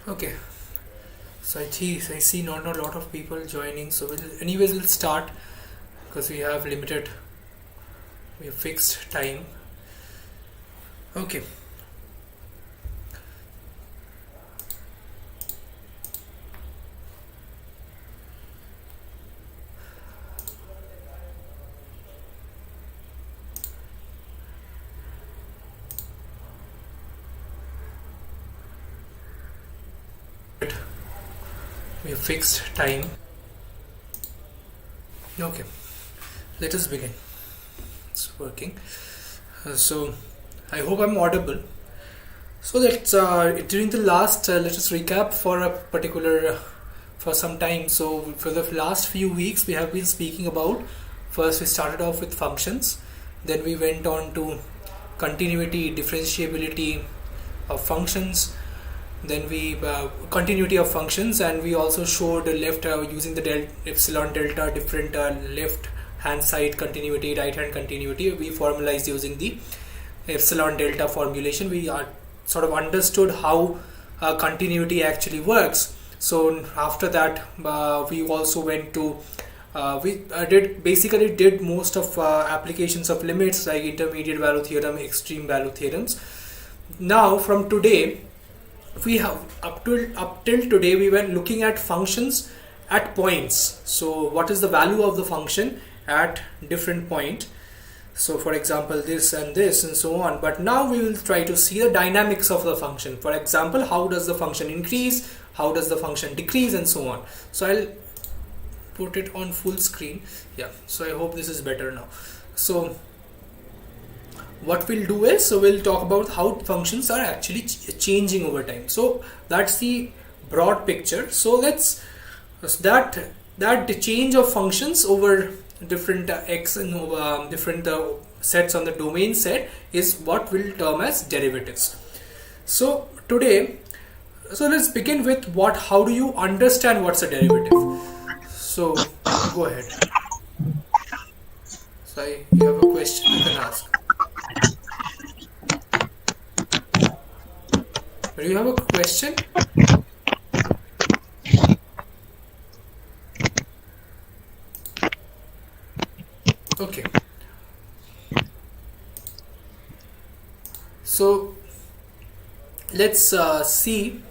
Okay, so I see not a lot of people joining. So we'll start because we have fixed time. Okay. We have fixed time. Okay, let us begin. It's working. So I hope I'm audible. So let's during the last let us recap for a particular for some time. So for the last few weeks we have been speaking about, first we started off with functions, then we went on to continuity, differentiability of functions, then we continuity of functions, and we also showed left using the epsilon delta different left hand side continuity, right hand continuity. We formalized using the epsilon delta formulation. We sort of understood how continuity actually works. So after that we also went to we did most of applications of limits like intermediate value theorem, extreme value theorems. Now from today we have up till today we were looking at functions at points. So what is the value of the function at different point? So for example this and this and so on. But now we will try to see the dynamics of the function. For example, how does the function increase, how does the function decrease, and so on. So I'll put it on full screen. Yeah, so I hope this is better now. So what we'll do is, so we'll talk about how functions are actually changing over time. So that's the broad picture. So that change of functions over different x and different sets on the domain set is what we'll term as derivatives. So today, so let's begin with how do you understand what's a derivative? So go ahead. So you have a question you can ask. Do you have a question? Okay. So let's see.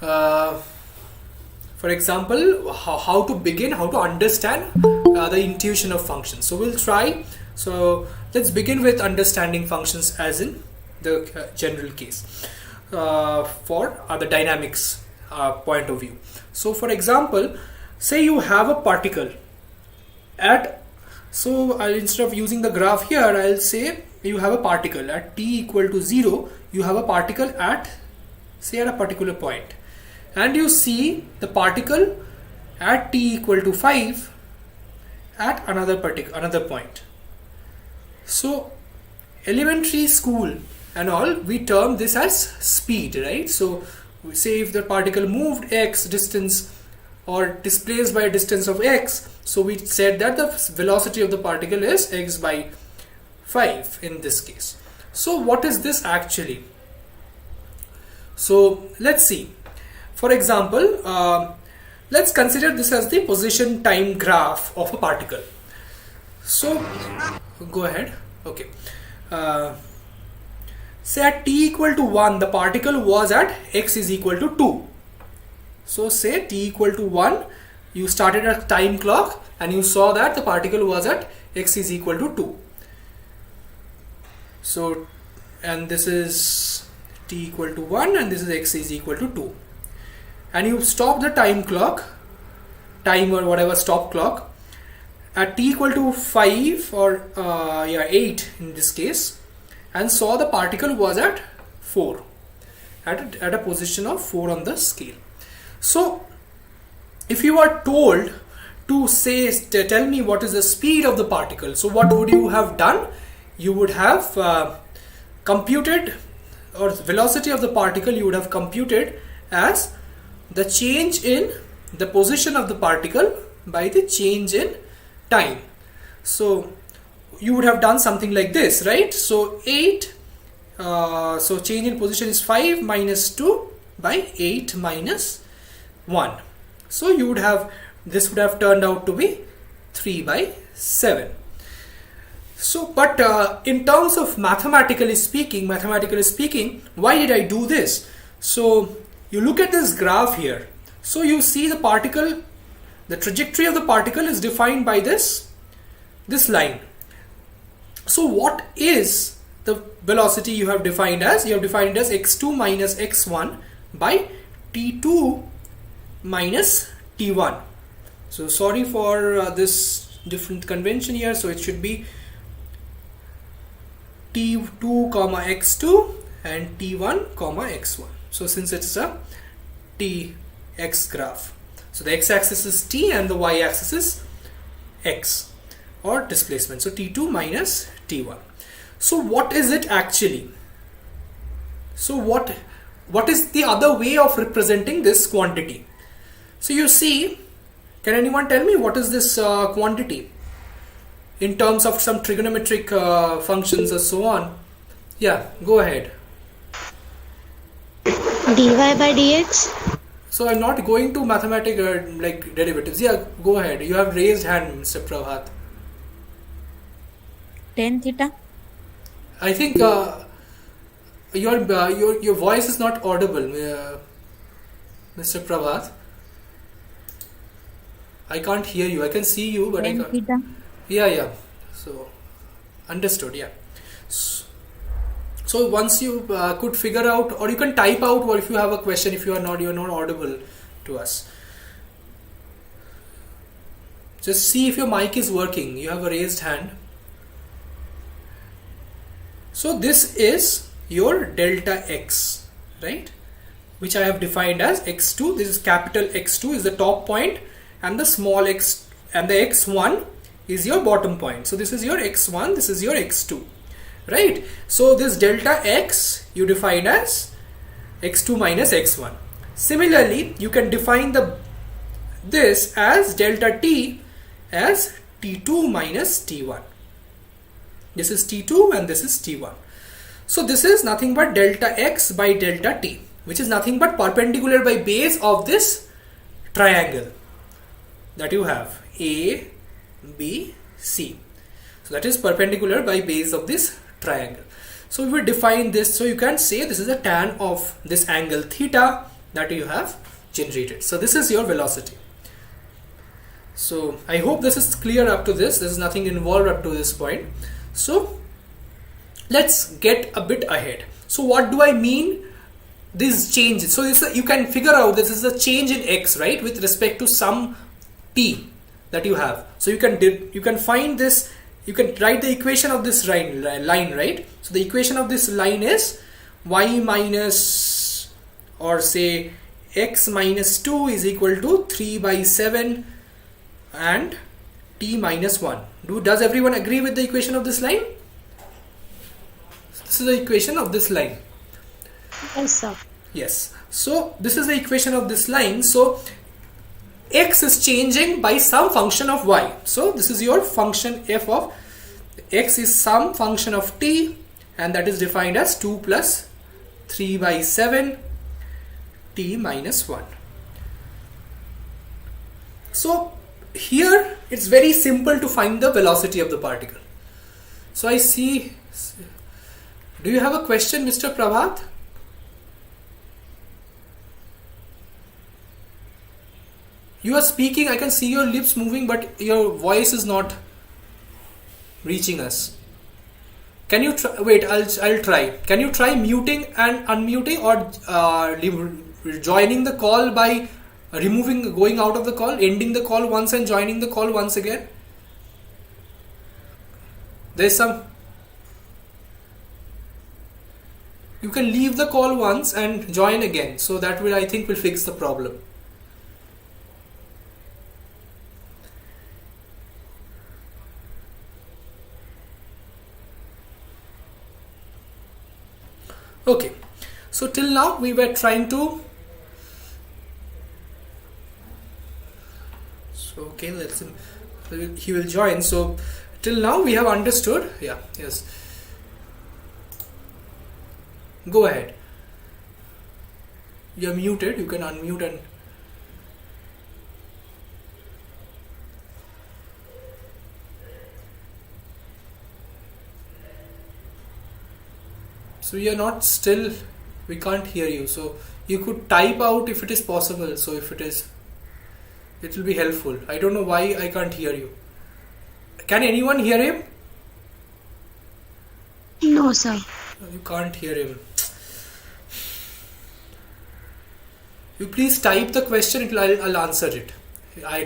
For example, how to begin, how to understand the intuition of functions. So we'll try. So let's begin with understanding functions as in the general case for the dynamics point of view. So for example, say you have a particle at, so instead of using the graph here, I'll say you have a particle at t equal to 0. You have a particle at, say, at a particular point, and you see the particle at t equal to 5 at another point. So elementary school and all, we term this as speed, right? So we say if the particle moved x distance or displaced by a distance of x, so we said that the velocity of the particle is x by 5 in this case. So what is this actually? So let's see. For example, let's consider this as the position time graph of a particle. So go ahead. Okay. Say at t equal to 1, the particle was at x is equal to 2. So say t equal to 1, you started a time clock and you saw that the particle was at x is equal to 2. So, and this is t equal to 1 and this is x is equal to 2. And you stop the time or whatever stop clock at t equal to 5 or 8 in this case, and saw the particle was at 4 at a position of 4 on the scale. So if you are told to tell me what is the speed of the particle, so what would you have done? You would have computed, or velocity of the particle you would have computed as the change in the position of the particle by the change in time. So you would have done something like this, right? So 8, so change in position is 5 minus 2 by 8 minus 1. So you would have, this would have turned out to be 3 by 7. So, but in terms of mathematically speaking, why did I do this? So you look at this graph here. So you see the particle, the trajectory of the particle is defined by this line. So what is the velocity you have defined as? You have defined it as x2 minus x1 by t2 minus t1. So sorry for this different convention here. So it should be t2 comma x2 and t1 comma x1. So since it's a tx graph, so the x-axis is t and the y-axis is x or displacement. So t2 minus t1. So what is it actually? So what is the other way of representing this quantity? So you see, can anyone tell me what is this quantity in terms of some trigonometric functions or so on? Yeah, go ahead. dy by dx. So I'm not going to mathematical like derivatives. Yeah, go ahead. You have raised hand, Mr. Prabhat. Tan theta. I think your voice is not audible, Mr. Prabhat. I can't hear you. I can see you, but I can't. Theta. Yeah. So understood. Yeah. So once you could figure out, or you can type out, or if you have a question, if you're not audible to us, just see if your mic is working. You have a raised hand. So this is your delta x, right? Which I have defined as x2. This is capital X2 is the top point, and the small x and the x1 is your bottom point. So this is your x1, this is your x2, right? So this delta x you define as x2 minus x1. Similarly, you can define this as delta t as t2 minus t1. This is t2 and this is t1. So this is nothing but delta x by delta t, which is nothing but perpendicular by base of this triangle that you have A, B, C. So that is perpendicular by base of this triangle. So we will define this. So you can say this is a tan of this angle theta that you have generated. So this is your velocity. So I hope this is clear up to this. There is nothing involved up to this point. So let's get a bit ahead. So what do I mean? These changes. So this, you can figure out this is a change in x, right, with respect to some t that you have. So you can find this. You can write the equation of this line, right? So the equation of this line is y minus, or say x minus 2 is equal to 3 by 7 and t minus 1. Does everyone agree with the equation of this line? This is the equation of this line. Yes, sir. Yes. So this is the equation of this line. So x is changing by some function of y. So this is your function f of x is some function of t, and that is defined as 2 plus 3 by 7 t minus 1. So here it's very simple to find the velocity of the particle. So I see. Do you have a question, Mr. Prabhat? You are speaking, I can see your lips moving, but your voice is not reaching us. Can you try? Wait, I'll try. Can you try muting and unmuting, or joining the call by going out of the call, ending the call once and joining the call once again? There's some. You can leave the call once and join again. So that will, I think, will fix the problem. Okay. So till now we were trying to. So okay, he will join. So till now we have understood. Yeah. Yes. Go ahead. You're muted. You can unmute and so you're not still. We can't hear you. So you could type out if it is possible. So if it is, it will be helpful. I don't know why I can't hear you. Can anyone hear him? No, sir. You can't hear him. You please type the question. I'll answer it.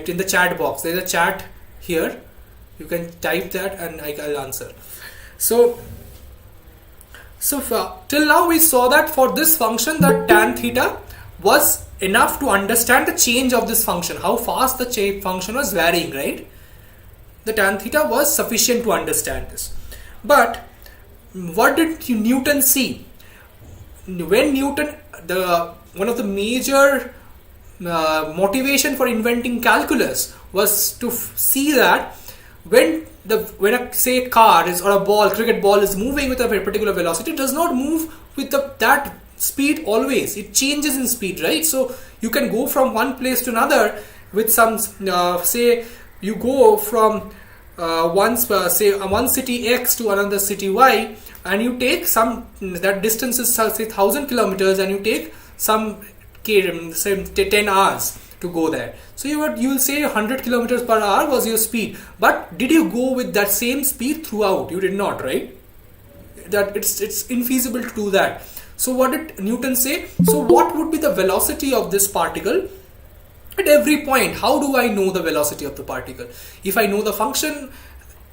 In the chat box. There's a chat here. You can type that and I'll answer. So till now we saw that for this function, that tan theta was enough to understand the change of this function, how fast the function was varying, right? The tan theta was sufficient to understand this. But what did Newton see? When Newton, one of the major motivation for inventing calculus was to see that when a say car is, or a ball, cricket ball is moving with a particular velocity, it does not move with that speed always. It changes in speed, right? So you can go from one place to another with some say you go from one city X to another city Y, and you take that distance is say 1,000 kilometers, and you take some say 10 hours to go there. So you will say 100 kilometers per hour was your speed, but did you go with that same speed throughout? You did not, right? That it's infeasible to do that. So what did Newton say? So what would be the velocity of this particle at every point? How do I know the velocity of the particle? If I know the function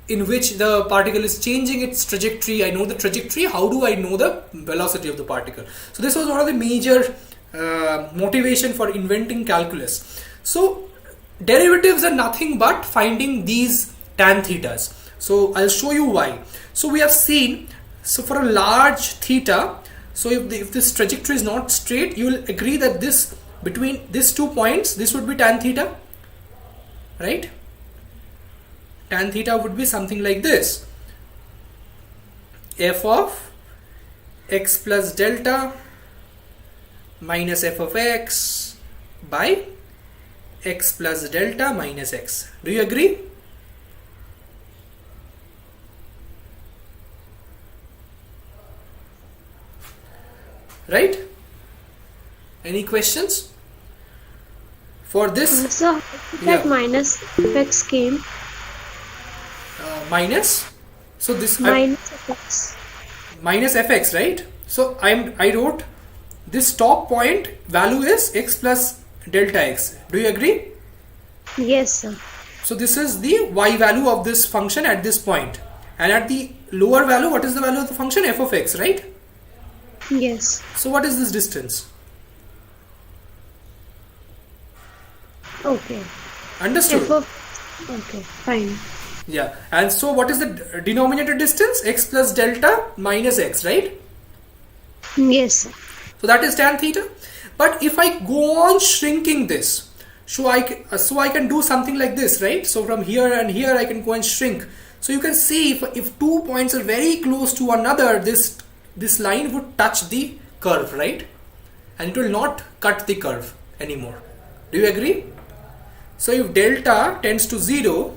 in which the particle is changing its trajectory, I know the trajectory. How do I know the velocity of the particle? So this was one of the major motivation for inventing calculus. So derivatives are nothing but finding these tan thetas. So I'll show you why. So we have seen, so for a large theta, so if this trajectory is not straight, you will agree that this between these 2 points, this would be tan theta, right? Tan theta would be something like this: f of x plus delta minus f of x by x plus delta minus x. Do you agree? Right? Any questions for this? So that minus fx came. Minus. So this Minus fx. minus fx, right? So I wrote this top point value is x plus delta x. Do you agree? Yes, sir. So this is the y value of this function at this point, and at the lower value, what is the value of the function? F of x, right? Yes. So what is this distance? Okay. Understood? Okay, fine. Yeah. And so what is the denominator distance? X plus delta minus x, right? Yes, sir. So that is tan theta. But if I go on shrinking this, so I can do something like this, right? So from here and here I can go and shrink. So you can see if 2 points are very close to another, this line would touch the curve, right? And it will not cut the curve anymore. Do you agree? So if delta tends to 0,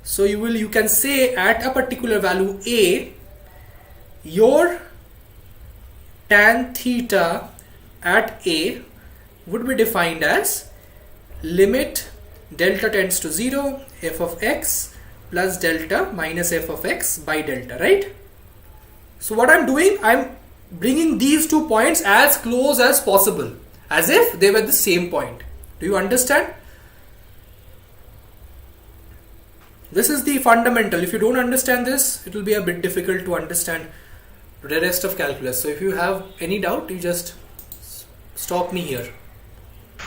so you can say at a particular value a, your tan theta at a would be defined as limit delta tends to 0 f of x plus delta minus f of x by delta, right? So what I'm doing, I'm bringing these 2 points as close as possible, as if they were the same point. Do you understand? This is the fundamental. If you don't understand this, it will be a bit difficult to understand the rest of calculus. So if you have any doubt, you just stop me here.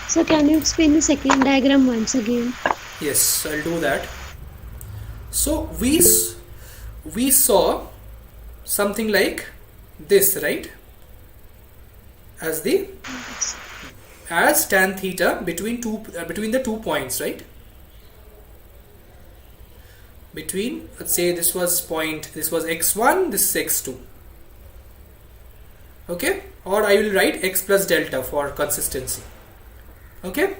So can you explain the second diagram once again? Yes, I'll do that. So we saw something like this, right? As tan theta between the 2 points, right? Between, let's say this was x1, this is x2. Okay, or I will write x plus delta for consistency. Okay,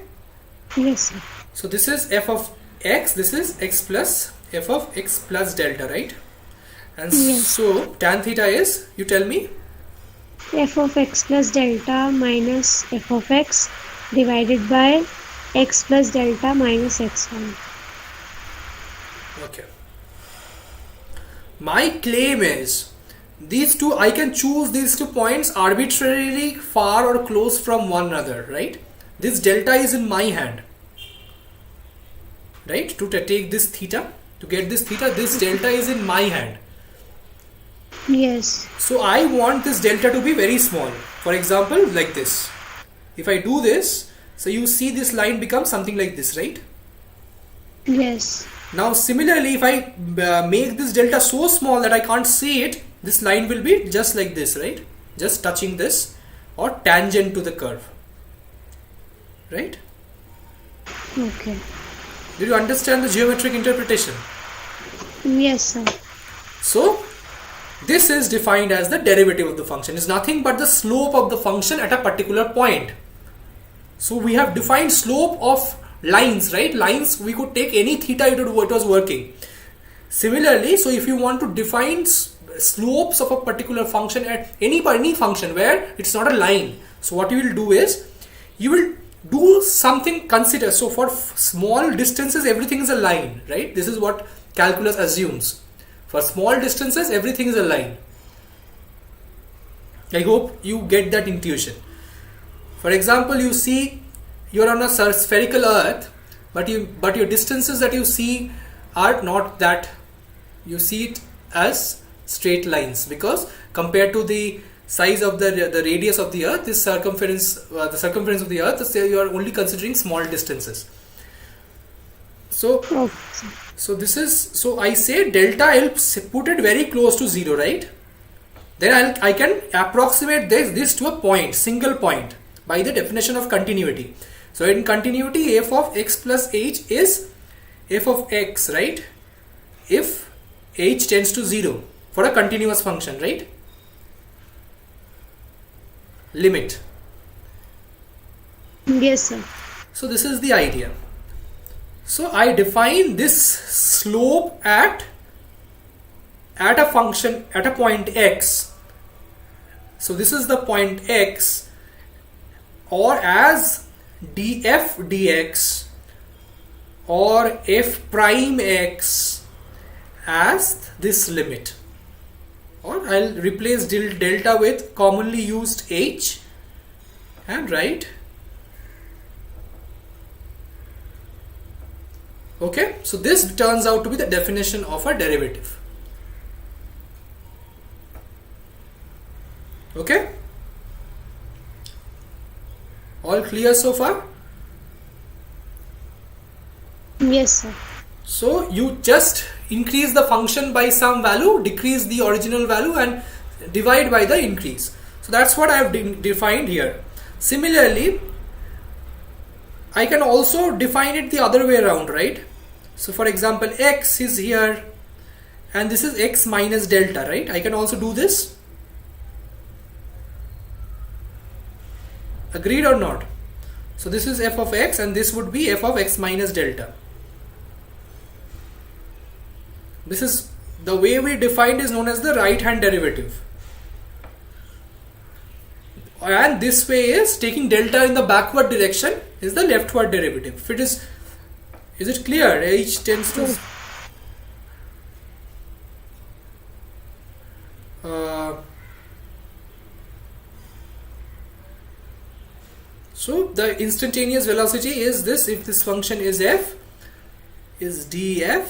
Yes, sir. so this is f of x, this is x plus f of x plus delta, right? And Yes. so tan theta is, you tell me. F of x plus delta minus f of x divided by x plus delta minus x1. Okay, my claim is these two, I can choose these 2 points arbitrarily far or close from one another, right? This delta is in my hand, right? To take this theta, to get this theta, this delta is in my hand. Yes. So I want this delta to be very small. For example, like this. If I do this, so you see this line becomes something like this, right? Yes. Now similarly, if I make this delta so small that I can't see it, this line will be just like this, right? Just touching this or tangent to the curve, right? Okay. Did you understand the geometric interpretation? Yes, sir. So this is defined as the derivative of the function. It's nothing but the slope of the function at a particular point. So we have defined slope of lines, right? Lines, we could take any theta, it was working. Similarly, so if you want to define slopes of a particular function at any function where it's not a line, so what you will do is you will do something, consider, so for small distances everything is a line, right? This is what calculus assumes. For small distances everything is a line. I hope you get that intuition. For example, you see you're on a spherical earth, but your distances that you see are not that, you see it as straight lines, because compared to the size of the radius of the earth, this circumference the circumference of the earth, you are only considering small distances. So Okay. so this is, so I say delta, I'll put it very close to 0, right? Then I can approximate this to a point, single point, by the definition of continuity. So in continuity, f of x plus h is f of x, right? If h tends to 0 for a continuous function, right? Limit. Yes, sir. So this is the idea. So I define this slope at a function at a point x. So this is the point x, or as df dx or f prime x as this limit, or I'll replace delta with commonly used h and write. Okay, so this turns out to be the definition of a derivative. Okay, all clear so far? Yes, sir. So you just increase the function by some value, decrease the original value and divide by the increase. So that's what I have defined here. Similarly, I can also define it the other way around, right? So for example, x is here and this is x minus delta, right? I can also do this. Agreed or not? So this is f of x and this would be f of x minus delta. This is the way we defined, is known as the right hand derivative. And this way is taking delta in the backward direction is the leftward derivative. If it is it clear? H tends to so the instantaneous velocity is this, if this function is f, is df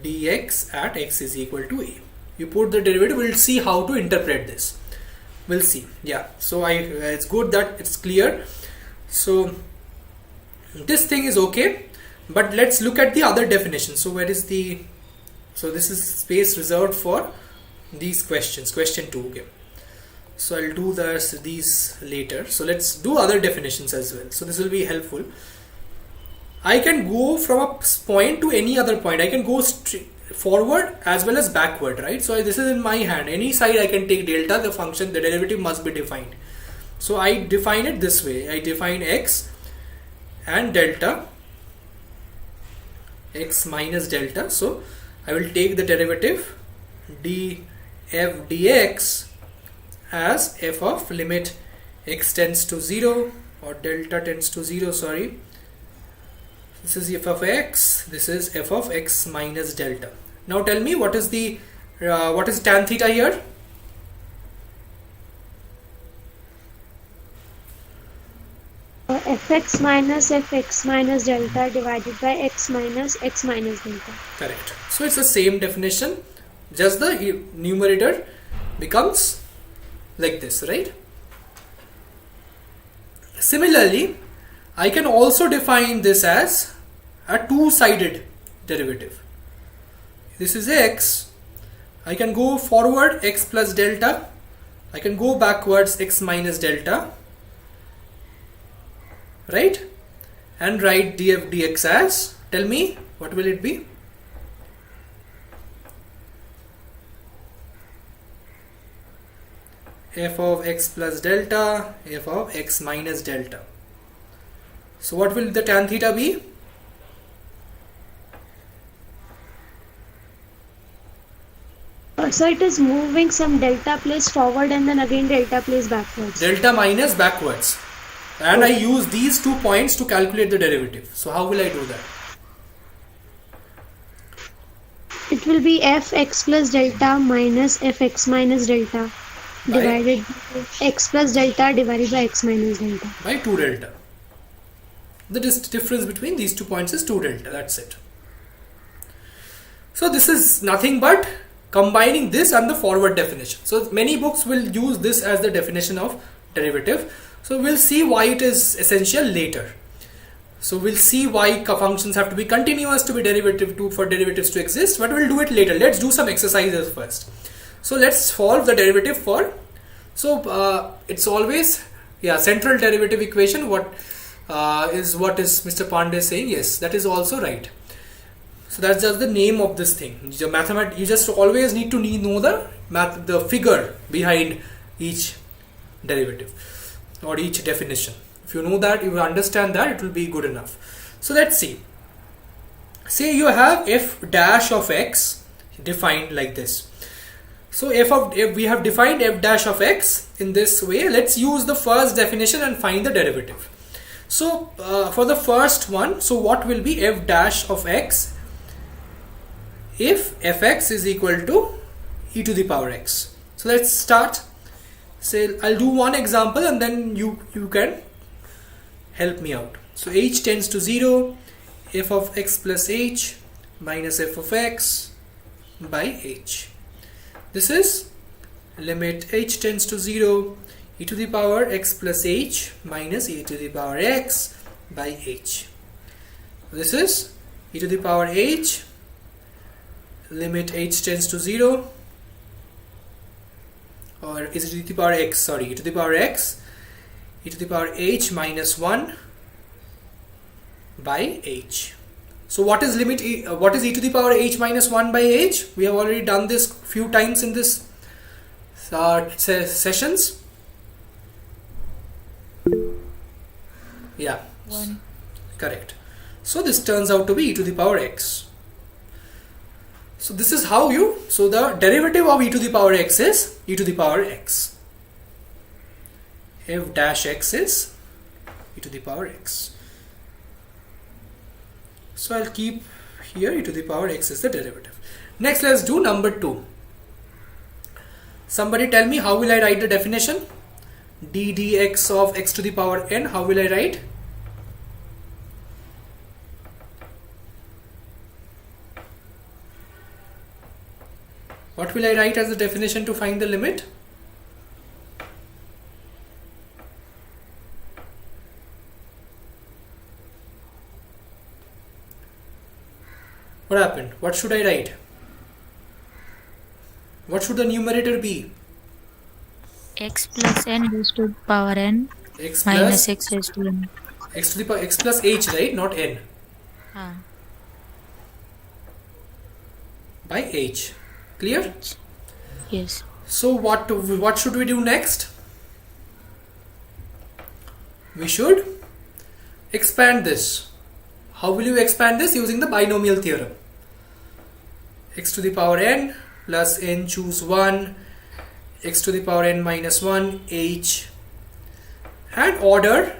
dx at x is equal to a. You put the derivative, we'll see how to interpret this. We'll see. Yeah, so it's good that it's clear. So this thing is okay, but let's look at the other definition. So where is the, so this is space reserved for these questions, question 2. Okay, so I'll do these later. So let's do other definitions as well, so this will be helpful. I can go from a point to any other point. I can go forward as well as backward, right? So this is in my hand. Any side I can take delta, the function, the derivative must be defined. So I define it this way. I define x and delta, x minus delta. So I will take the derivative df dx as f of limit x tends to 0 or delta tends to 0, sorry. This is f of x, this is f of x minus delta. Now tell me what is the what is tan theta here? fx minus delta divided by x minus delta. Correct. So it's the same definition, just the numerator becomes like this, right? Similarly, I can also define this as a two-sided derivative. This is x. I can go forward x plus delta. I can go backwards x minus delta. Right? And write df dx as, tell me, what will it be? F of x plus delta, f of x minus delta. So what will the tan theta be? So it is moving some delta place forward and then again delta place backwards. Delta minus backwards. And I use these 2 points to calculate the derivative. So how will I do that? It will be fx plus delta minus fx minus delta divided by x plus delta divided by x minus delta. By 2 delta. The difference between these 2 points is 2 delta. That's it. So this is nothing but combining this and the forward definition. So many books will use this as the definition of derivative. So we'll see why it is essential later. So we'll see why functions have to be continuous to be derivative for derivatives to exist, but we'll do it later. Let's do some exercises first. So let's solve the derivative for, it's always, central derivative equation. What is Mr. Pandey saying? Yes, that is also right. So that's just the name of this thing. You just always need to know the figure behind each derivative or each definition. If you know that, you understand that, it will be good enough. So let's see. Say you have f dash of x defined like this. So if we have defined f dash of x in this way, let's use the first definition and find the derivative. So for the first one, so what will be f dash of x if fx is equal to e to the power x? So let's start. Say I'll do one example and then you can help me out. So h tends to 0, f of x plus h minus f of x by h. This is limit h tends to 0, e to the power x plus h minus e to the power x by h. This is e to the power h, limit h tends to 0, or is it e to the power x, sorry, e to the power x, e to the power h minus 1 by h. So what is limit what is e to the power h minus 1 by h? We have already done this few times in this sessions. Yeah, 1. Correct. So this turns out to be e to the power x. So this is how so the derivative of e to the power x is e to the power x. F dash x is e to the power x. So I'll keep here e to the power x is the derivative. Next, let's do number 2. Somebody tell me, how will I write the definition? D dx of x to the power n, how will I write? What will I write as the definition to find the limit? What happened? What should I write? What should the numerator be? X plus n raised to the power n X minus plus x raised to n. x to the power x plus h, right? Not n. by h. Clear? Yes. So what should we do next? We should expand this. How will you expand this? Using the binomial theorem. X to the power n plus n choose 1, x to the power n minus 1 h, and order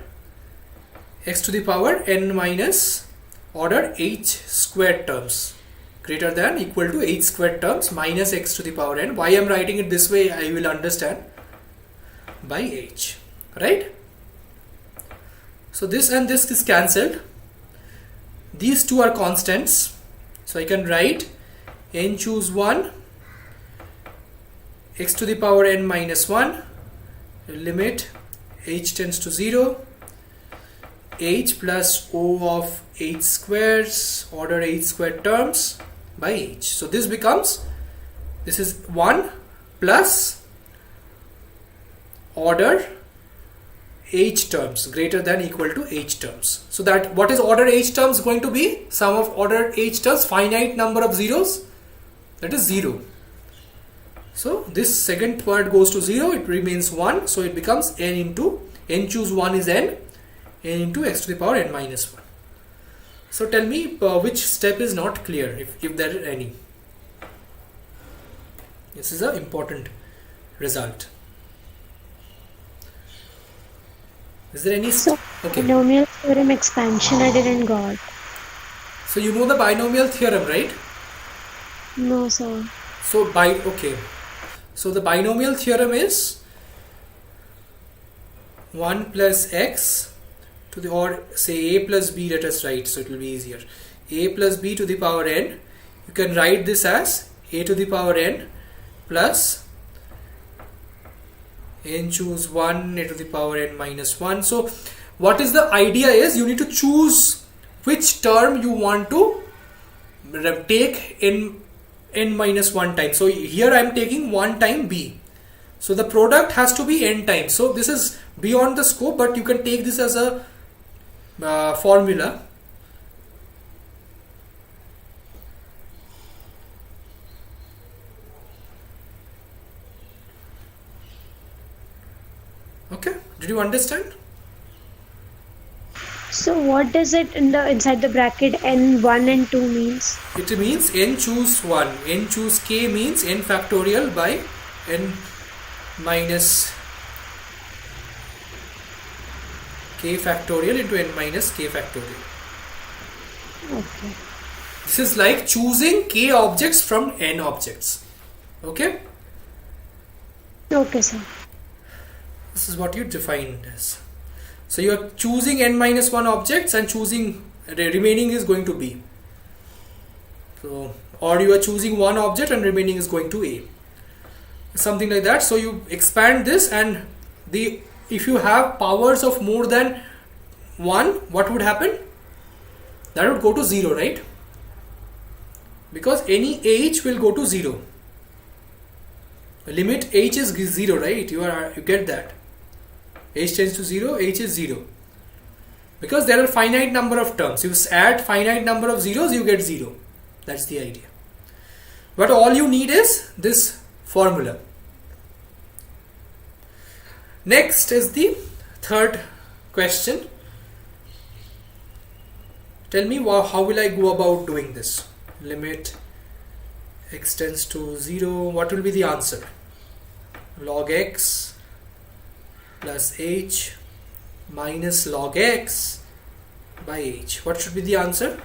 x to the power n minus order h squared terms greater than equal to h squared terms minus x to the power n. Why I am writing it this way I will understand. By h, right? So this and this is cancelled. These two are constants, so I can write n choose 1 x to the power n minus 1 limit h tends to 0 h plus o of h squares order h squared terms by h. So this becomes, this is 1 plus order h terms greater than equal to h terms. So that what is order h terms going to be? Sum of order h terms, finite number of zeros, that is 0. So this second part goes to 0, it remains 1, so it becomes n into, n choose 1 is n into x to the power n minus 1. So tell me which step is not clear, if there is any. This is an important result. Is there any? So, Okay. binomial theorem expansion I didn't got. So you know the binomial theorem, right? No, sir. So okay. So the binomial theorem is 1 plus x to the, or say a plus b, let us write so it will be easier. A plus b to the power n. You can write this as a to the power n plus n choose 1 a to the power n minus 1. So what is the idea is you need to choose which term you want to take in n minus 1 time. So here I am taking 1 time b. So the product has to be n times. So this is beyond the scope, but you can take this as a formula. Okay, did you understand? So what does it inside the bracket n1 and 2 means? It means n choose 1. N choose k means n factorial by n minus k factorial into n minus k factorial. Okay. This is like choosing k objects from n objects. Okay? Okay, sir. This is what you defined as. So you are choosing n minus 1 objects and choosing remaining is going to b. So, or you are choosing one object and remaining is going to a. Something like that. So you expand this, and if you have powers of more than 1, what would happen? That would go to 0, right? Because any h will go to 0. Limit h is 0, right? You get that. H tends to 0, h is 0. Because there are finite number of terms. You add finite number of zeros, you get 0. That's the idea. But all you need is this formula. Next is the third question. Tell me how will I go about doing this? Limit x tends to 0. What will be the answer? Log x plus h minus log x by h. What should be the answer?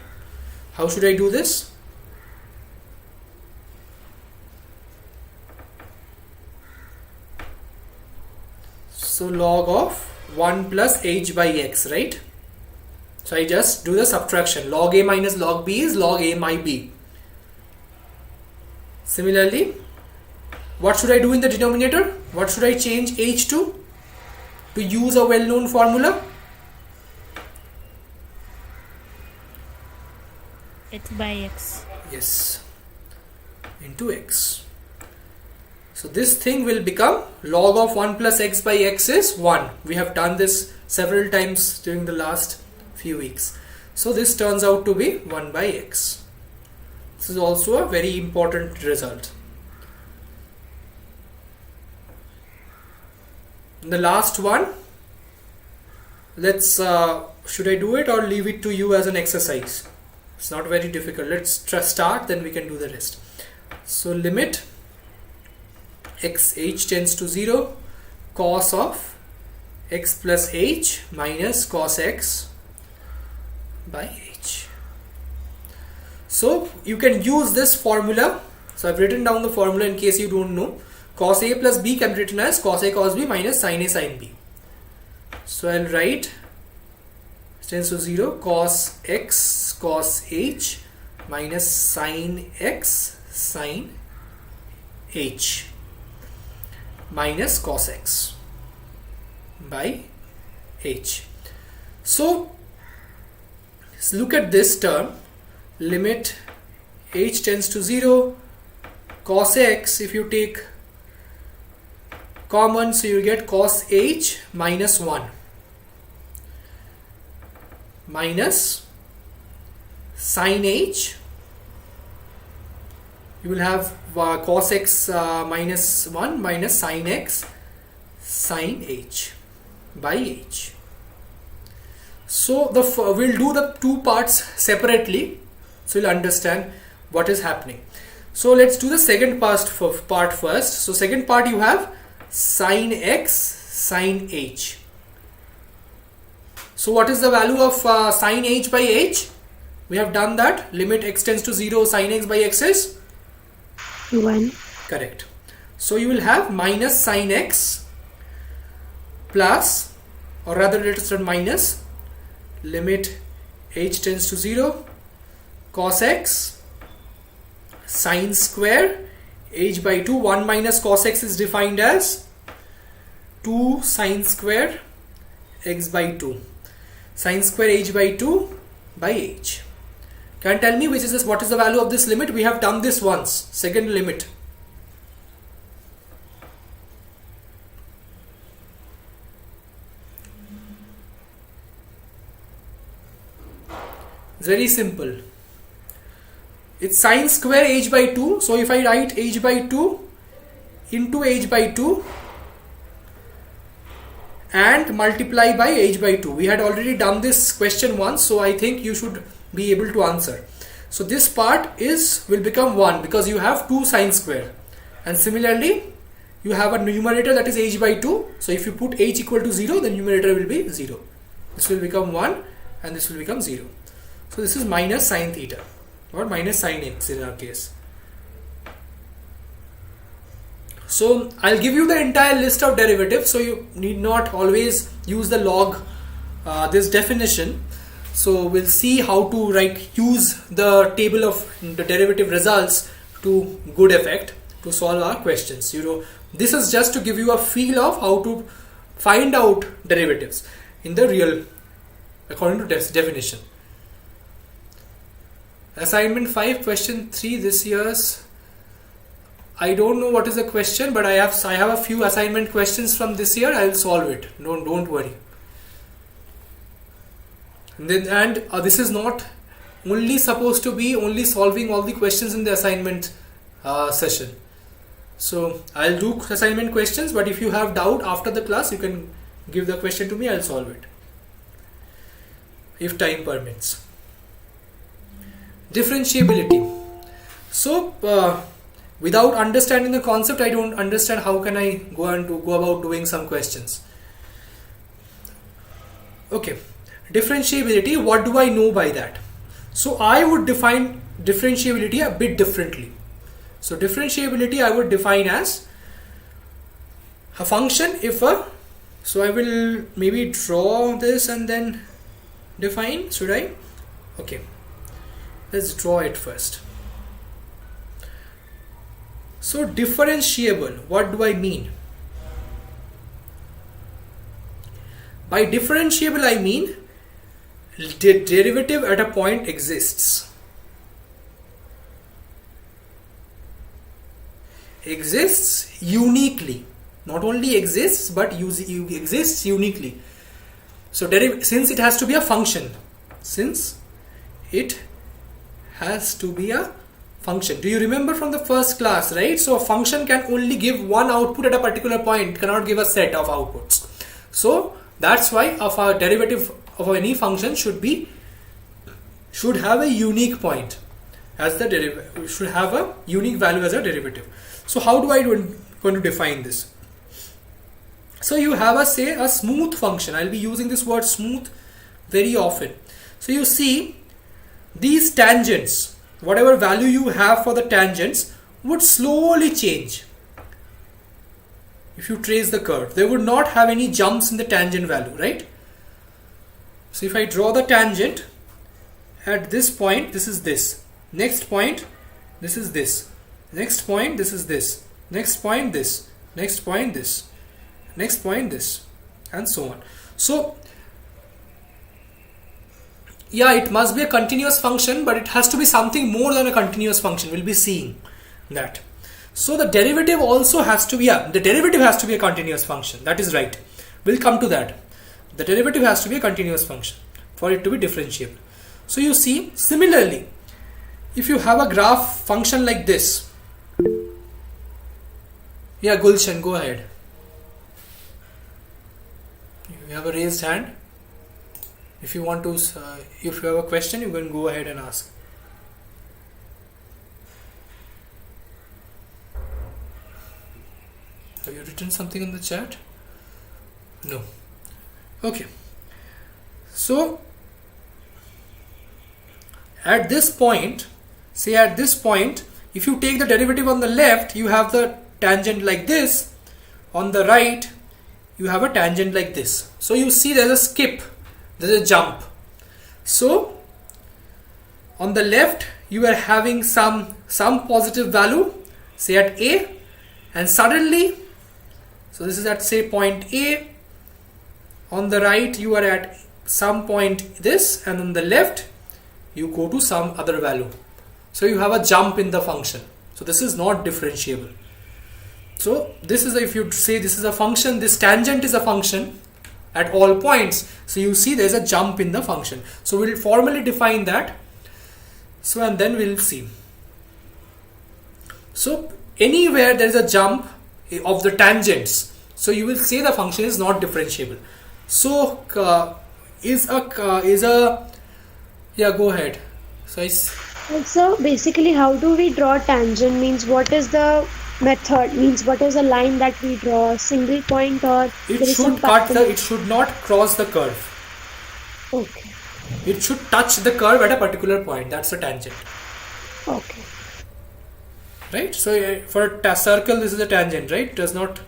How should I do this? So log of 1 plus h by x, right? So I just do the subtraction. Log a minus log b is log a my b. Similarly, what should I do in the denominator? What should I change h to? To use a well-known formula? H by x. Yes. Into x. So this thing will become log of 1 plus x by x is 1. We have done this several times during the last few weeks. So this turns out to be 1 by x. This is also a very important result. And the last one, let's should I do it or leave it to you as an exercise? It's not very difficult. Let's start, then we can do the rest. So limit x h tends to 0 cos of x plus h minus cos x by h. So you can use this formula. So I've written down the formula in case you don't know. Cos a plus b can be written as cos a cos b minus sin a sin b. So I'll write tends to 0 cos x cos h minus sin x sin h minus cos x by h. So look at this term, limit h tends to 0 cos x, if you take common, so you get cos h minus 1 minus sin h, you will have cos x minus 1 minus sin x sin h by h. So we'll do the two parts separately, so you'll understand what is happening. So let's do the second part first. So second part, you have sin x sin h. So what is the value of sin h by h? We have done that. Limit x tends to 0 sin x by x is 1. Correct. So you will have minus sin x plus, or rather let us write minus, limit h tends to 0 cos x sin square h by 2. 1 minus cos x is defined as 2 sin square x by 2. Sin square h by 2 by h. Can tell me which is this? What is the value of this limit? We have done this once. Second limit. It's very simple. It's sin square h by 2. So if I write h by 2 into h by 2 and multiply by h by 2. We had already done this question once, so I think you should be able to answer. So this part will become 1 because you have 2 sin square, and similarly you have a numerator that is h by 2. So if you put h equal to 0, the numerator will be 0. This will become 1 and this will become 0. So this is minus sin theta or minus sin x in our case. So I'll give you the entire list of derivatives, so you need not always use the log this definition. So we'll see how to use the table of the derivative results to good effect to solve our questions. This is just to give you a feel of how to find out derivatives in the real according to definition. Assignment 5 question 3 this year's. I don't know what is the question, but I have a few assignment questions from this year. I will solve it. Don't worry. And this is not only supposed to be only solving all the questions in the assignment session. So I'll do assignment questions, but if you have doubt after the class, you can give the question to me. I'll solve it if time permits. Differentiability. So without understanding the concept, I don't understand how can I go about doing some questions. Okay, differentiability, what do I know by that? So I would define differentiability a bit differently. So differentiability I would define as a function so I will maybe draw this and then define, should I? Okay, let's draw it first. So differentiable, what do I mean? By differentiable I mean the derivative at a point exists. Exists uniquely. Not only exists, but exists uniquely. So since it has to be a function. Since it has to be a function. Do you remember from the first class, right? So a function can only give one output at a particular point, cannot give a set of outputs. So that's why of our derivative of any function should have a unique point as the derivative, should have a unique value as a derivative. So how do I going to define this? So you have a smooth function. I'll be using this word smooth very often. So you see these tangents, whatever value you have for the tangents would slowly change. If you trace the curve, they would not have any jumps in the tangent value, right? So if I draw the tangent at this point, this is this. Next point, this is this. Next point, this is this. Next point, this. Next point, this. Next point, this. And so on. So yeah, it must be a continuous function, but it has to be something more than a continuous function. We'll be seeing that. So the derivative also has to be, the derivative has to be a continuous function. That is right. We'll come to that. The derivative has to be a continuous function for it to be differentiable. So you see, similarly, if you have a graph function like this, yeah, Gulshan, go ahead. You have a raised hand. If you want to, if you have a question, you can go ahead and ask. Have you written something in the chat? No. Okay. So at this point, say at this point, if you take the derivative on the left, you have the tangent like this. On the right, you have a tangent like this. So you see there's a skip, there's a jump. So on the left, you are having some positive value, say at A, and suddenly, so this is at say point A. On the right, you are at some point this, and on the left, you go to some other value. So you have a jump in the function. So this is not differentiable. So this is, if you say this is a function, this tangent is a function at all points. So you see there's a jump in the function. So we'll formally define that. So and then we'll see. So anywhere there is a jump of the tangents, so you will say the function is not differentiable. So yeah, go ahead. So basically, how do we draw tangent? Means what is the method? Means what is the line that we draw? A single point, or it should not cross the curve. Okay. It should touch the curve at a particular point. That's a tangent. Okay. Right. So for a circle, this is a tangent, right? It does not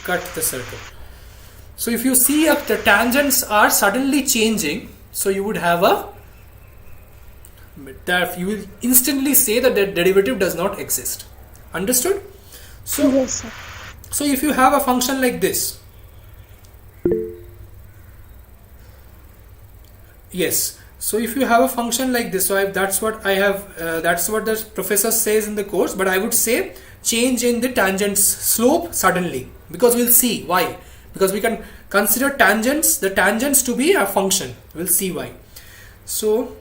cut the circle. So if you see the tangents are suddenly changing, so you would have you will instantly say that the derivative does not exist. Understood? So yes, sir. So if you have a function like this, yes. So if you have a function like this, so that's what I have. That's what the professor says in the course. But I would say change in the tangent's slope suddenly, because we'll see why. Because we can consider the tangents to be a function. We'll see why. So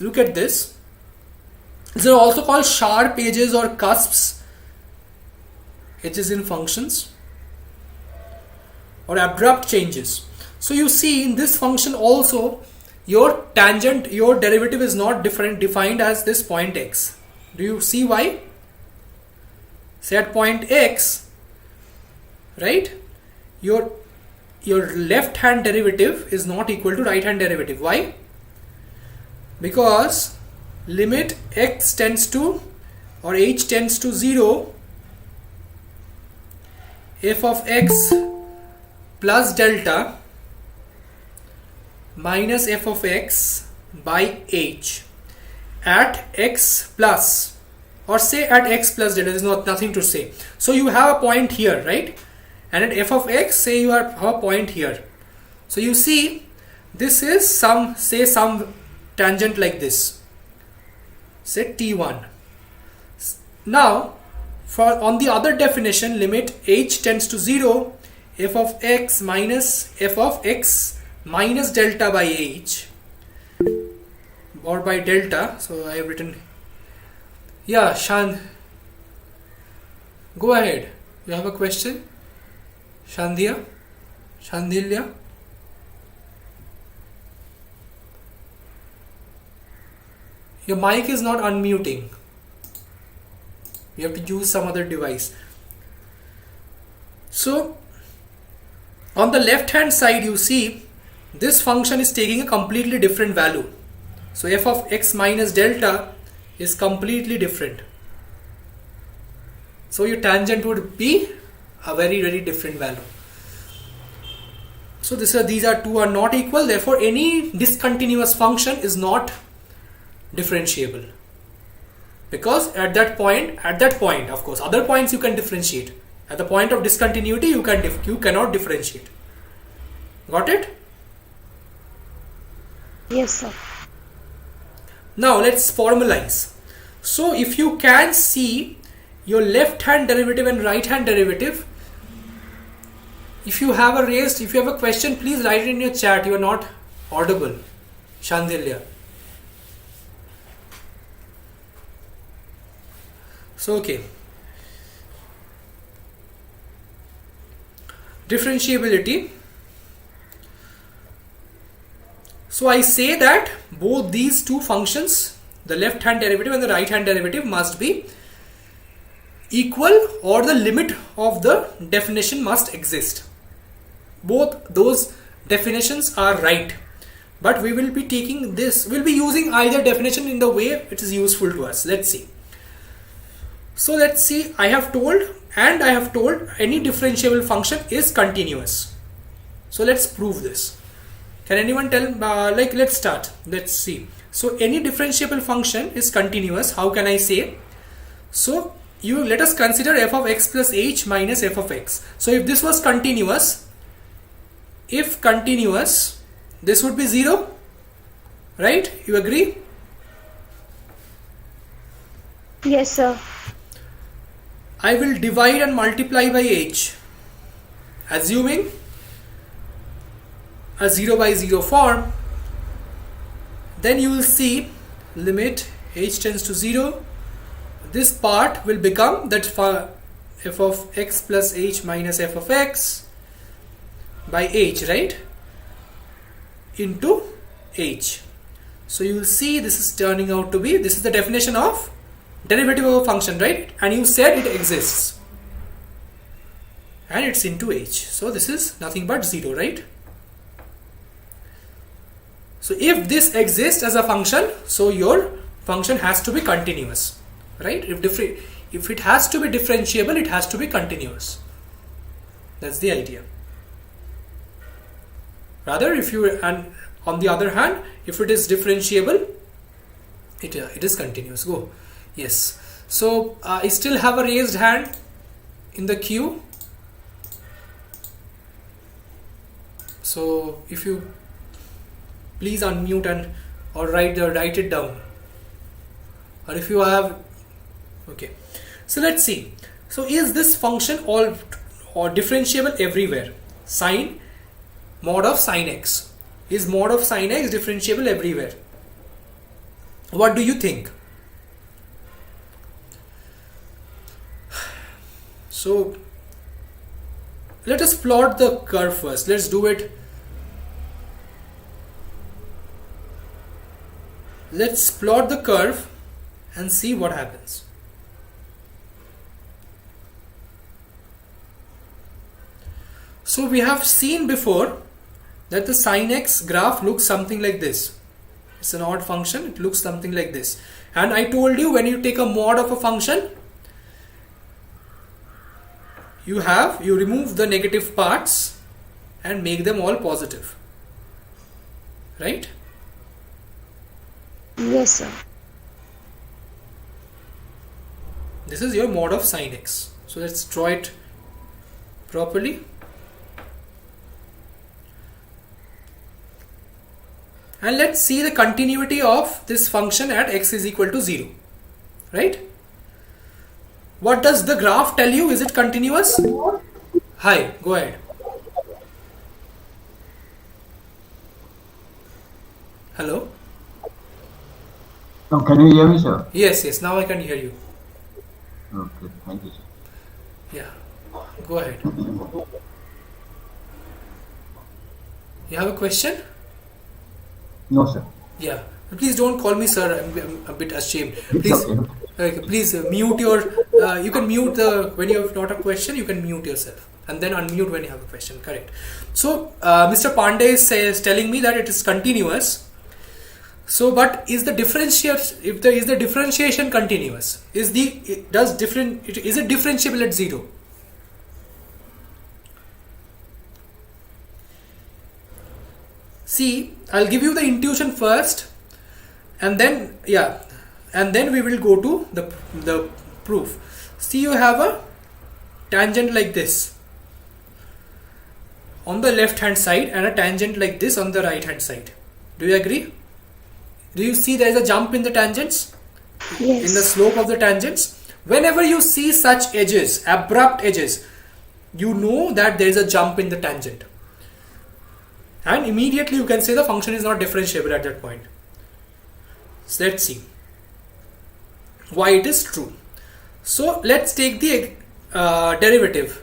look at this. These are also called sharp edges or cusps, edges in functions, or abrupt changes. So you see in this function also, your derivative is not defined as this point x. Do you see why? Say at point x, right, your left hand derivative is not equal to right hand derivative. Why? Because limit x tends to, or h tends to 0, f of x plus delta minus f of x by h at x plus, or say at x plus delta. There is nothing to say. So you have a point here, right? And at f of x, say you have a point here. So you see this is some tangent like this, say t1. Now on the other definition, limit h tends to 0, f of x minus delta by h or by delta. So I have written, yeah, go ahead. You have a question? Shandilya? Your mic is not unmuting. You have to use some other device. So on the left hand side, you see this function is taking a completely different value. So f of x minus delta is completely different. So your tangent would be a very, very different value. So these are two are not equal. Therefore, any discontinuous function is not differentiable. Because at that point, of course, other points you can differentiate. At the point of discontinuity, you cannot differentiate. Got it? Yes, sir. Now let's formalize. So if you can see your left hand derivative and right hand derivative, if you have a question, please write it in your chat. You are not audible. Shandilya. So okay. Differentiability. So I say that both these two functions, the left hand derivative and the right hand derivative, must be equal, or the limit of the definition must exist. Both those definitions are right, but we will be using either definition in the way it is useful to us. Let's see. So let's see, I have told any differentiable function is continuous. So let's prove this. Can anyone tell, let's start. Let's see. So any differentiable function is continuous. How can I say? So let us consider f of x plus h minus f of x. So if this was continuous, this would be 0, right? You agree? Yes, sir. I will divide and multiply by h, assuming a 0 by 0 form. Then you will see limit h tends to 0. This part will become that f of x plus h minus f of x by h, right, into h. So you will see this is turning out to be, this is the definition of derivative of a function, right? And you said it exists and it's into h. So this is nothing but 0, right? So if this exists as a function, so your function has to be continuous, right? If it has to be differentiable, it has to be continuous. That's the idea. Rather, and on the other hand, if it is differentiable, it is continuous. Go. Yes. So I still have a raised hand in the queue. So if you please unmute or write it down. Or if you have, okay. So let's see. So is this function all or differentiable everywhere? Mod of sin x. Is mod of sin x differentiable everywhere? What do you think? So let us plot the curve first. Let's do it. Let's plot the curve and see what happens. So we have seen before that the sin x graph looks something like this. It's an odd function. It looks something like this. And I told you, when you take a mod of a function, you remove the negative parts and make them all positive, right? Yes, sir. This is your mod of sin x. So let's draw it properly. And let's see the continuity of this function at x is equal to 0, right? What does the graph tell you? Is it continuous? Hi, go ahead. Hello? So can you hear me, sir? Yes, now I can hear you. Okay, thank you, sir. Yeah, go ahead. You have a question? No, sir. Yeah. Please don't call me sir. I'm a bit ashamed. It's Please, okay. please mute your. You can mute the when you have not a question. You can mute yourself and then unmute when you have a question. Correct. So Mr. Pandey says telling me that it is continuous. So, but is the differentiation continuous? Is it differentiable at 0? See, I'll give you the intuition first, and then we will go to the proof. See, you have a tangent like this on the left hand side and a tangent like this on the right hand side. Do you agree? Do you see there is a jump in the tangents? Yes. In the slope of the tangents? Whenever you see such edges, abrupt edges, you know that there is a jump in the tangent. And immediately you can say the function is not differentiable at that point. So let's see why it is true. So let's take the derivative.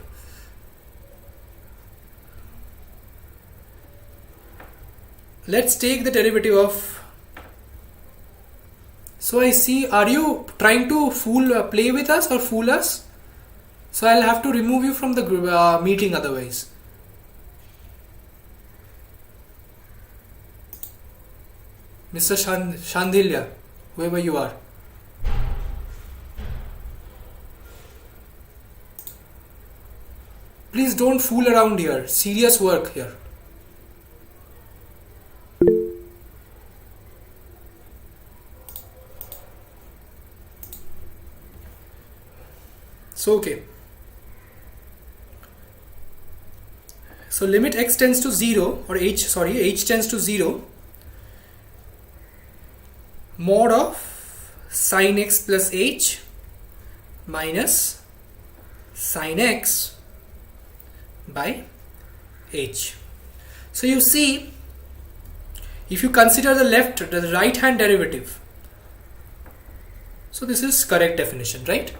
Let's take the derivative of. So I see, are you trying to play with us or fool us? So I'll have to remove you from the meeting otherwise. Mr. Shandilya, whoever you are. Please don't fool around here. Serious work here. So okay. So limit x tends to 0 or h tends to 0. Mod of sin x plus h minus sin x by h. So you see, if you consider the right hand derivative, so this is correct definition, right?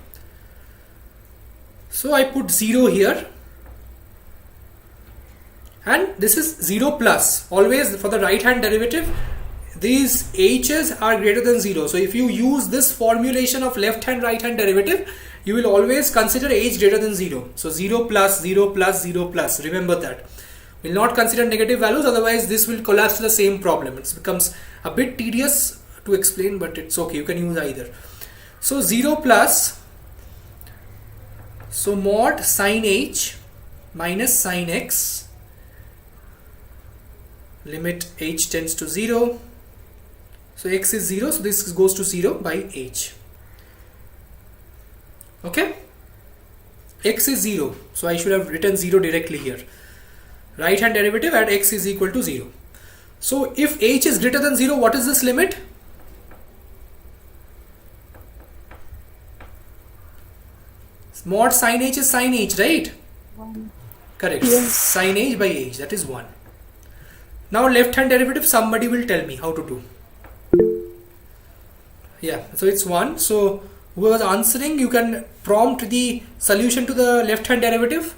So I put 0 here, and this is 0 plus. Always for the right hand derivative, these h's are greater than 0. So if you use this formulation of left hand right hand derivative, you will always consider h greater than 0. So 0 plus 0 plus 0 plus. Remember that. We'll not consider negative values, otherwise this will collapse to the same problem. It becomes a bit tedious to explain, but it's okay. You can use either. So 0 plus. So mod sin h minus sin x, limit h tends to 0. So x is 0, so this goes to 0 by h. Okay? X is 0, so I should have written 0 directly here. Right hand derivative at x is equal to 0. So if h is greater than 0, what is this limit? Mod sin h is sin h, right? 1. Correct. Yes. Sin h by h, that is 1. Now left hand derivative, somebody will tell me how to do. Yeah, so it's 1. So whoever was answering, you can prompt the solution to the left hand derivative.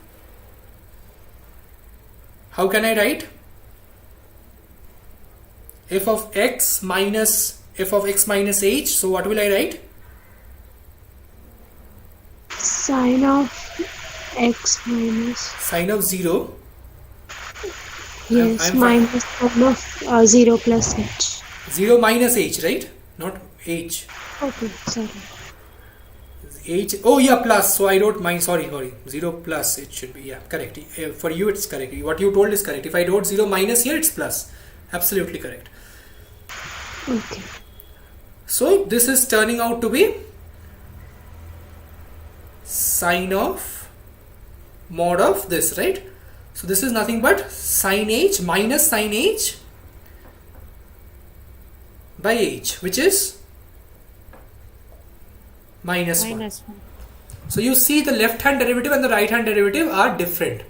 How can I write? F of x minus h. So what will I write? Sin of x minus. Sine of 0. Yes, I'm minus sin of 0 plus h. 0 minus h, right? Not h. Okay, sorry. H. Oh yeah, plus. So I wrote mine. Sorry. 0 plus. It should be, yeah, correct. For you, it's correct. What you told is correct. If I wrote 0 minus here, it's plus. Absolutely correct. Okay. So this is turning out to be sine of mod of this, right? So this is nothing but sin h minus sin h by h, which is minus 1. So you see the left hand derivative and the right hand derivative are different,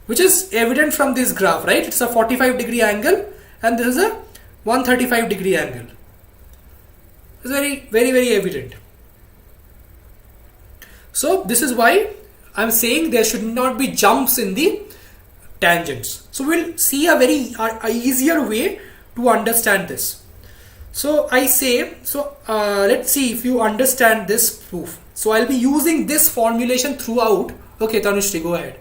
which is evident from this graph, right? It's a 45 degree angle and this is a 135 degree angle. It's very evident. So this is why I'm saying there should not be jumps in the tangents. So we'll see a easier way to understand this. So I say, let's see if you understand this proof. So I'll be using this formulation throughout. Okay, Tanushri, go ahead.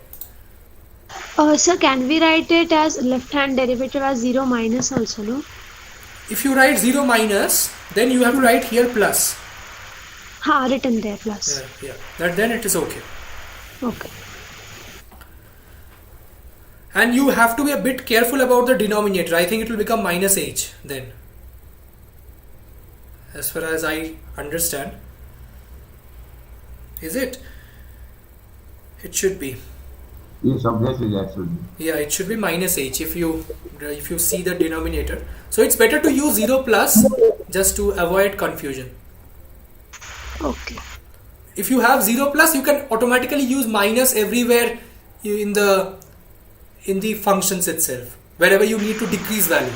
Sir, can we write it as left hand derivative as 0 minus also, no? If you write 0 minus, then you have to write here plus. Written there plus. Yeah. Then it is okay. Okay. And you have to be a bit careful about the denominator. I think it will become minus h then, as far as I understand. Is it? It should be. Yes, obviously that should be. Yeah, it should be minus h if you see the denominator. So it's better to use 0 plus just to avoid confusion. Okay. If you have 0 plus, you can automatically use minus everywhere in the functions itself, wherever you need to decrease value.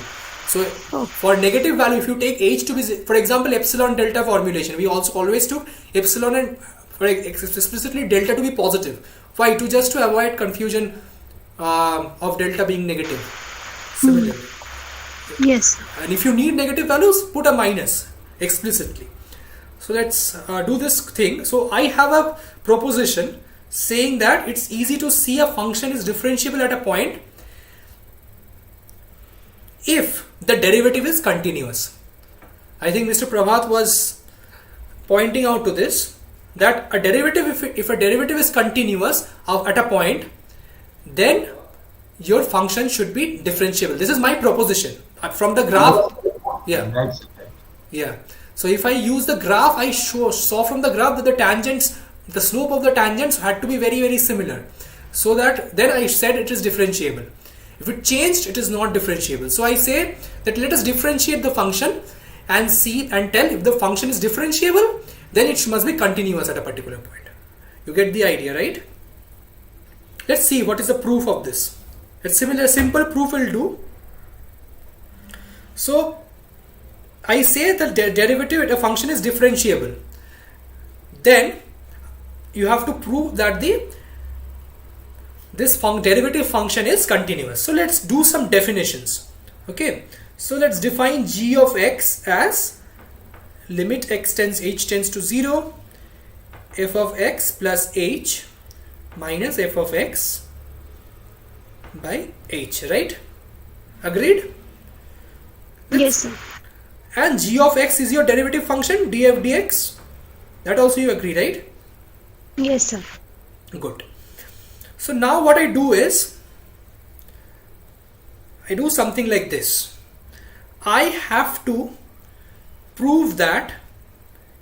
So for negative value, if you take h to be, for example, epsilon delta formulation, we also always took epsilon and for explicitly delta to be positive. Why? To avoid confusion of delta being negative. Similarly. Yes. And if you need negative values, put a minus explicitly. So let's do this thing. So I have a proposition saying that it's easy to see a function is differentiable at a point if the derivative is continuous. I think Mr. Prabhat was pointing out to this, that a derivative, if a derivative is continuous at a point, then your function should be differentiable. This is my proposition from the graph. Yeah. So if I use the graph, I saw from the graph that the slope of the tangents had to be very similar. So that then I said it is differentiable. If it changed, it is not differentiable. So I say that let us differentiate the function and see and tell if the function is differentiable, then it must be continuous at a particular point. You get the idea, right? Let's see what is the proof of this. A simple proof will do. So I say that the derivative of a function is differentiable. Then you have to prove that this derivative function is continuous. So let's do some definitions. Okay, so let's define g of x as limit h tends to 0, f of x plus h minus f of x by h, right? Agreed? Yes, sir. And g of x is your derivative function, df dx. That also you agree, right? Yes, sir. Good. So now what I do is, I do something like this. I have to prove that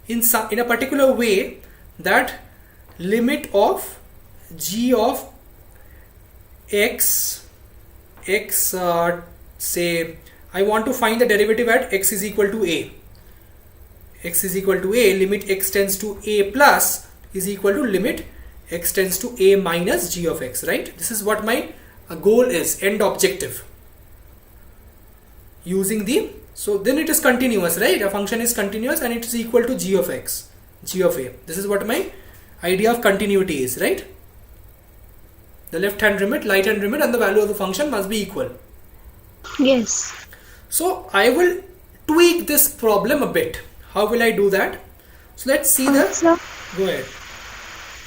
in a particular way that limit of g of x, say I want to find the derivative at x is equal to a. X is equal to a, limit x tends to a plus is equal to limit x tends to a minus g of x, right? This is what my goal is, end objective. So then it is continuous, right? A function is continuous and it is equal to g of x, g of a. This is what my idea of continuity is, right? The left hand limit, right hand limit and the value of the function must be equal. Yes. So I will tweak this problem a bit. How will I do that? So let's see Sir, go ahead.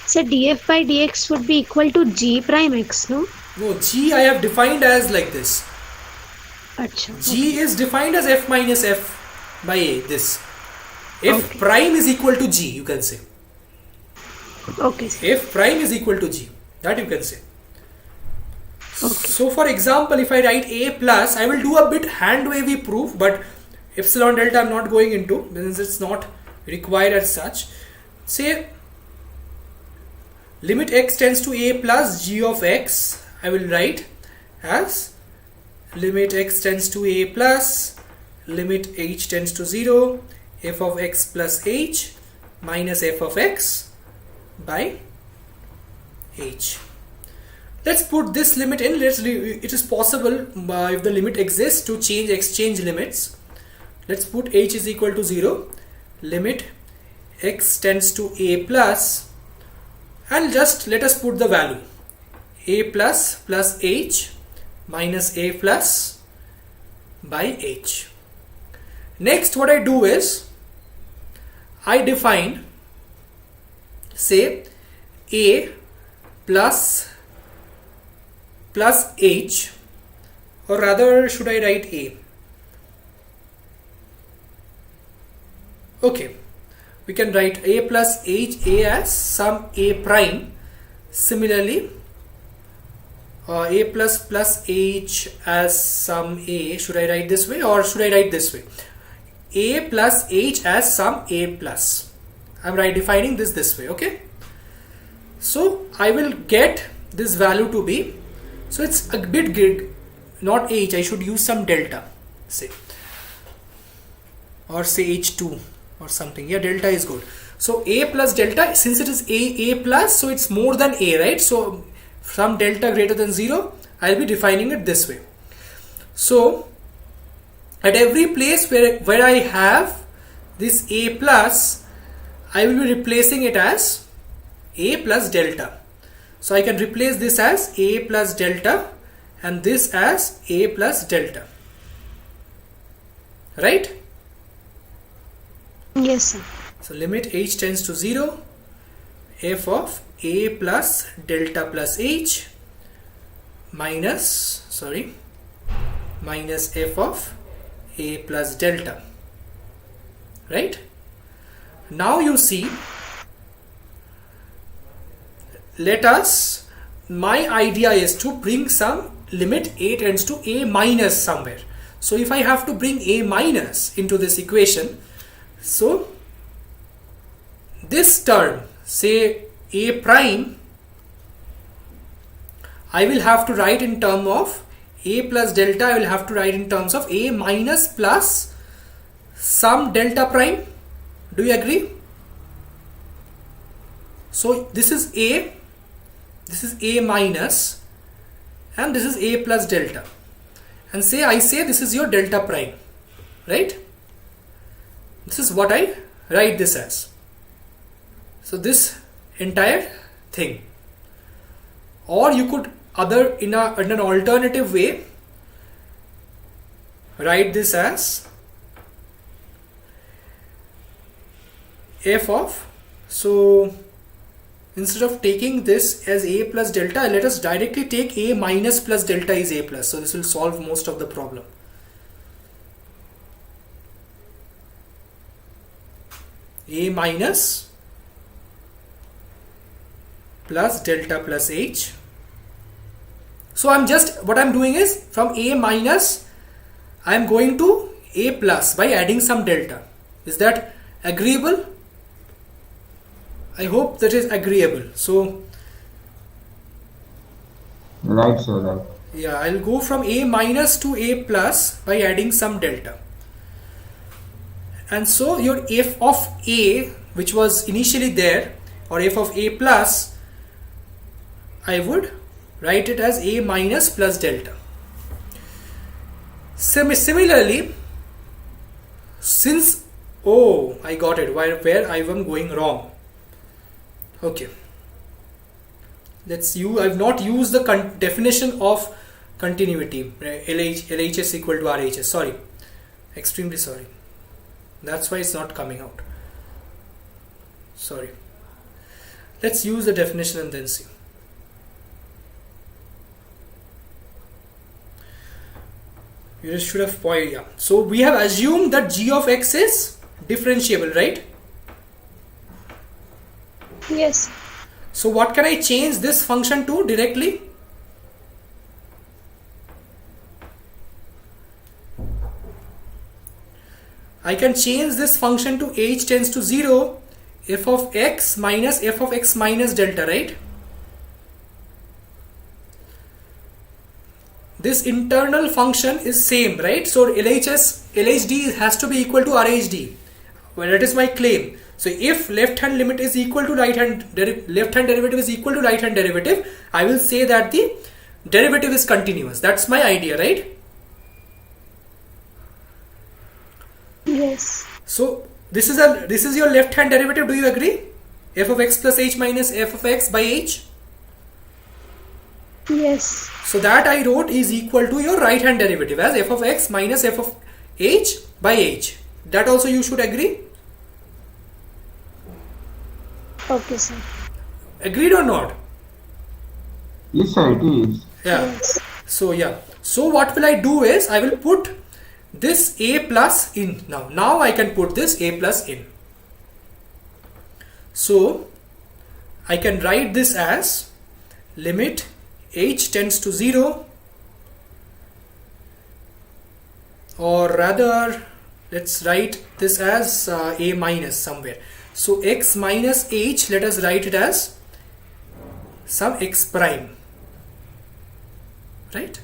So df by dx would be equal to g prime x, no? No, g I have defined as like this. Achha. G is defined as f minus f by a, this. If Okay. prime is equal to g, you can say. Okay, sir. If prime is equal to g, that you can say. Okay. So for example, if I write a plus, I will do a bit hand wavy proof, but epsilon delta I'm not going into because it's not required as such. Say limit x tends to a plus g of x, I will write as limit x tends to a plus limit h tends to 0 f of x plus h minus f of x by h. Let's put this limit in. It is possible if the limit exists to exchange limits. Let's put h is equal to 0 limit x tends to a plus, and just let us put the value a plus plus h minus a plus by h. Next what I do is I define, say, a plus h, or rather should I write a? Okay, we can write a plus h, a as some a prime. Similarly, a plus h as some a. Should I write this way or should I write this way? A plus h as some a plus. I'm defining this way. Okay, so I will get this value to be, so it's a bit big, not h, I should use some delta, say, or say h2 or something. Yeah, delta is good. So a plus delta, since it is a plus, so it's more than a, right? So from delta greater than 0, I'll be defining it this way. So at every place where I have this a plus, I will be replacing it as a plus delta. So I can replace this as a plus delta and this as a plus delta, right? Yes, sir. So limit h tends to 0, f of a plus delta plus h minus f of a plus delta, right? Now you see, my idea is to bring some limit a tends to a minus somewhere. So if I have to bring a minus into this equation, so this term, say a prime, I will have to write in terms of a plus delta, I will have to write in terms of a minus plus some delta prime. Do you agree? So this is a minus, and this is a plus delta, and I say this is your delta prime, right? This is what I write this as. So this entire thing, or you could in an alternative way write this as f of, so instead of taking this as a plus delta, let us directly take a minus plus delta is a plus. So this will solve most of the problem. A minus plus delta plus h. So what I'm doing is, from a minus I am going to a plus by adding some delta. Is that agreeable? I hope that is agreeable. So Right, sir, right. yeah, I'll go from a minus to a plus by adding some delta. And so your f of a, which was initially there, or f of a plus, I would write it as a minus plus delta. Similarly, since, I got it, where I am going wrong. Okay, I've not used the definition of continuity, LHS equal to RHS. Sorry, extremely sorry. That's why it's not coming out. Sorry. Let's use the definition and then see. You just should have pointed, yeah. So we have assumed that g of x is differentiable, right? Yes. So what can I change this function to directly? I can change this function to h tends to 0, f of x minus delta, right? This internal function is same, right? So LHD has to be equal to RHD. Well, that is my claim. So if left hand limit is equal to left hand derivative is equal to right hand derivative, I will say that the derivative is continuous. That's my idea, right? Yes. So this is your left hand derivative. Do you agree? F of x plus h minus f of x by h. Yes. So that I wrote is equal to your right hand derivative as f of x minus f of h by h. That also you should agree. Okay, sir. Agreed or not? Yes, sir, it is. Yeah. Yes. So yeah. So what will I do is I will put this a plus in now. Now I can put this a plus in. So I can write this as limit h tends to 0, or rather let's write this as a minus somewhere. So x minus h, let us write it as some x prime, right?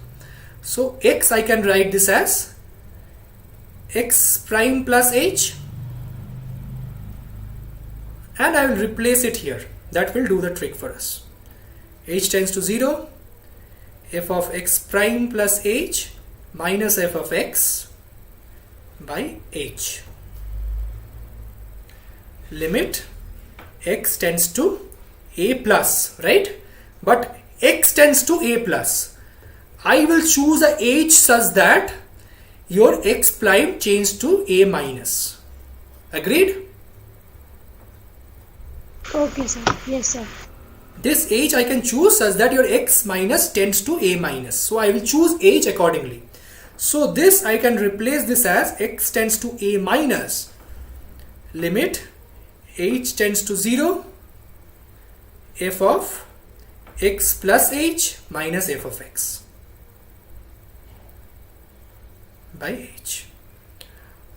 So x, I can write this as x prime plus h, and I will replace it here. That will do the trick for us. H tends to 0, f of x prime plus h minus f of x by h. Limit x tends to a plus, right? But x tends to a plus. I will choose a h such that your x prime changes to a minus. Agreed? Okay, sir. Yes, sir. This h I can choose such that your x minus tends to a minus. So I will choose h accordingly. So this I can replace this as x tends to a minus limit h tends to 0 f of x plus h minus f of x by h.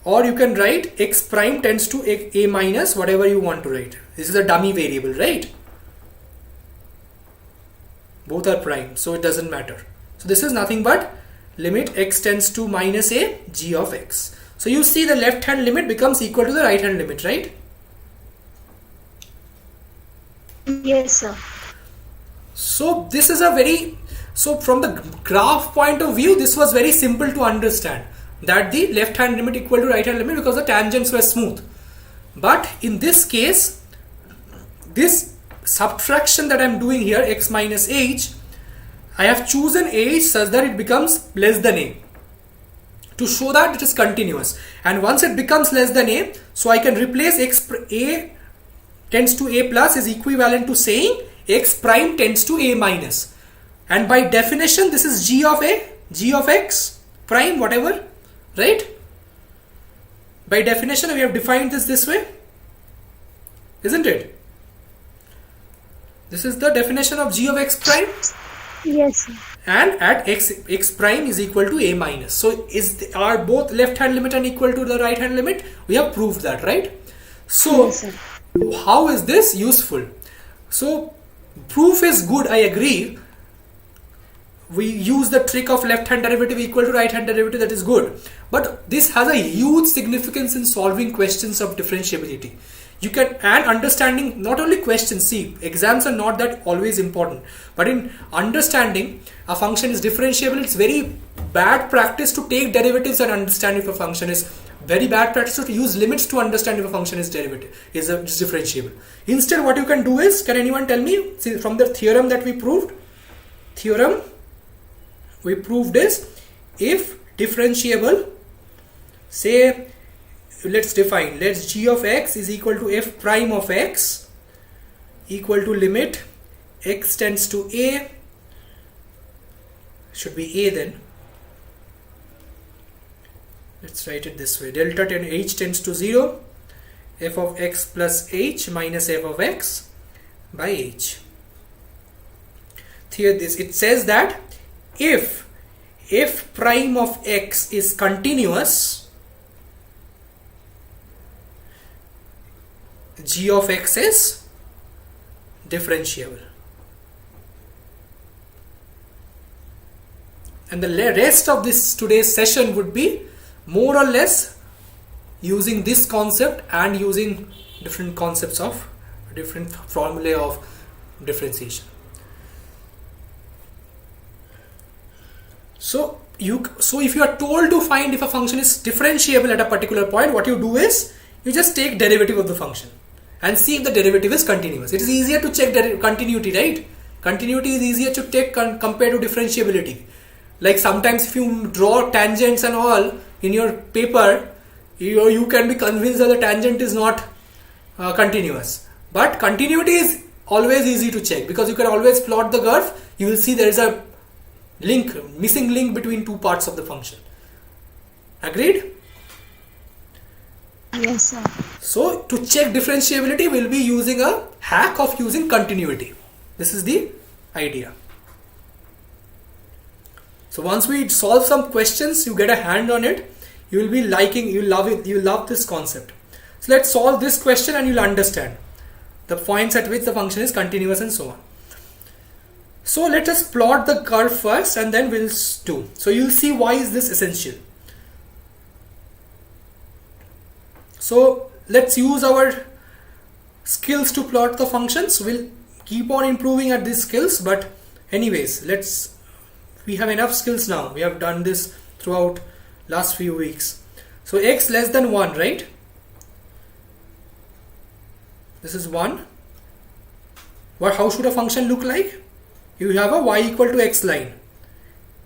Or you can write x prime tends to a minus, whatever you want to write. This is a dummy variable, right? Both are prime, so it doesn't matter. So this is nothing but limit x tends to minus a g of x. So you see the left hand limit becomes equal to the right hand limit, right? Yes, sir. So this is so from the graph point of view, this was very simple to understand, that the left hand limit equal to right hand limit because the tangents were smooth. But in this case, this subtraction that I am doing here, x minus h, I have chosen h such that it becomes less than a, to show that it is continuous. And once it becomes less than a, so I can replace a tends to a plus is equivalent to saying x prime tends to a minus. And by definition, this is g of x prime, whatever, right? By definition, we have defined this way, isn't it? This is the definition of g of x prime. Yes, sir. And at x prime is equal to a minus. So are both left hand limit and equal to the right hand limit? We have proved that, right? So Yes, sir. how is this useful? So proof is good, I agree. We use the trick of left hand derivative equal to right hand derivative, that is good. But this has a huge significance in solving questions of differentiability. You can, and understanding not only questions, see, exams are not that always important, but in understanding a function is differentiable, it's very bad practice to take derivatives and understand if a function is, very bad practice to use limits to understand if a function is is differentiable. Instead, what you can do is, can anyone tell me, see, from the theorem that we proved, is if differentiable, say, let's g of x is equal to f prime of x equal to limit x tends to a, should be a then, let's write it this way, delta h tends to 0, f of x plus h minus f of x by h. Here it says that if f prime of x is continuous, g of x is differentiable. And the rest of this today's session would be more or less using this concept and using different concepts of different formulae of differentiation. So if you are told to find if a function is differentiable at a particular point, what you do is you just take derivative of the function and see if the derivative is continuous. It is easier to check continuity, right? Continuity is easier to take compared to differentiability. Like sometimes if you draw tangents and all in your paper, you can be convinced that the tangent is not continuous. But continuity is always easy to check because you can always plot the curve. You will see there is a missing link between two parts of the function. Agreed? Yes, sir. So to check differentiability, we'll be using a hack of using continuity. This is the idea. So once we solve some questions, you get a hand on it, you will be liking, you love it, you love this concept. So let's solve this question and you'll understand the points at which the function is continuous and so on. So let us plot the curve first and then we'll do. So you'll see why is this essential. So let's use our skills to plot the functions. We'll keep on improving at these skills, but anyways, we have enough skills now. We have done this throughout last few weeks. So x less than 1, right? This is 1. How should a function look like? You have a y equal to x line.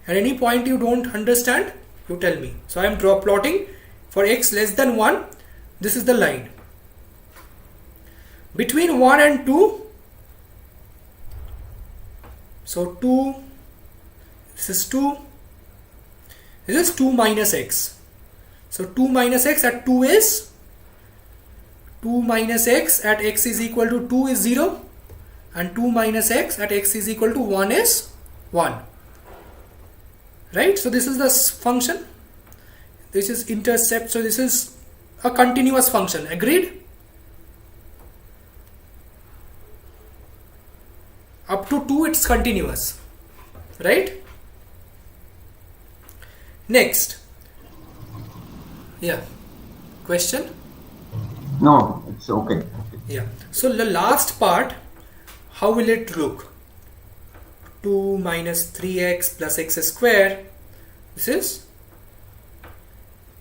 At any point you don't understand, you tell me. So I am plotting for x less than 1. This is the line. Between 1 and 2, so 2, this is 2, this is 2 minus x. So 2 minus x at 2 is 2 minus x at x is equal to 2 is 0, and 2 minus x at x is equal to 1 is 1. Right? So this is the function. This is intercept. So this is a continuous function. Agreed? Up to 2 it's continuous. Right? Next. Yeah. Question? No, it's okay. Yeah. So the last part, how will it look? 2 minus 3x plus x square. This is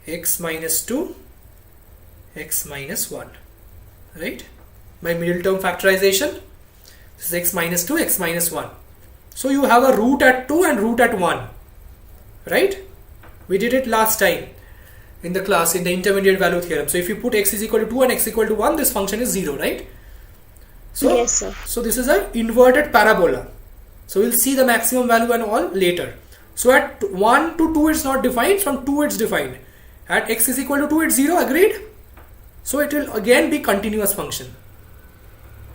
x minus 2, x minus 1. Right? My middle term factorization. This is x minus 2, x minus 1. So you have a root at 2 and root at 1. Right? We did it last time in the class in the intermediate value theorem. So if you put x is equal to 2 and x equal to 1, this function is 0, right? So, yes, sir. So this is an inverted parabola. So we'll see the maximum value and all later. So at 1 to 2 it's not defined, from 2 it's defined. At x is equal to 2 it's 0, agreed? So it will again be continuous function.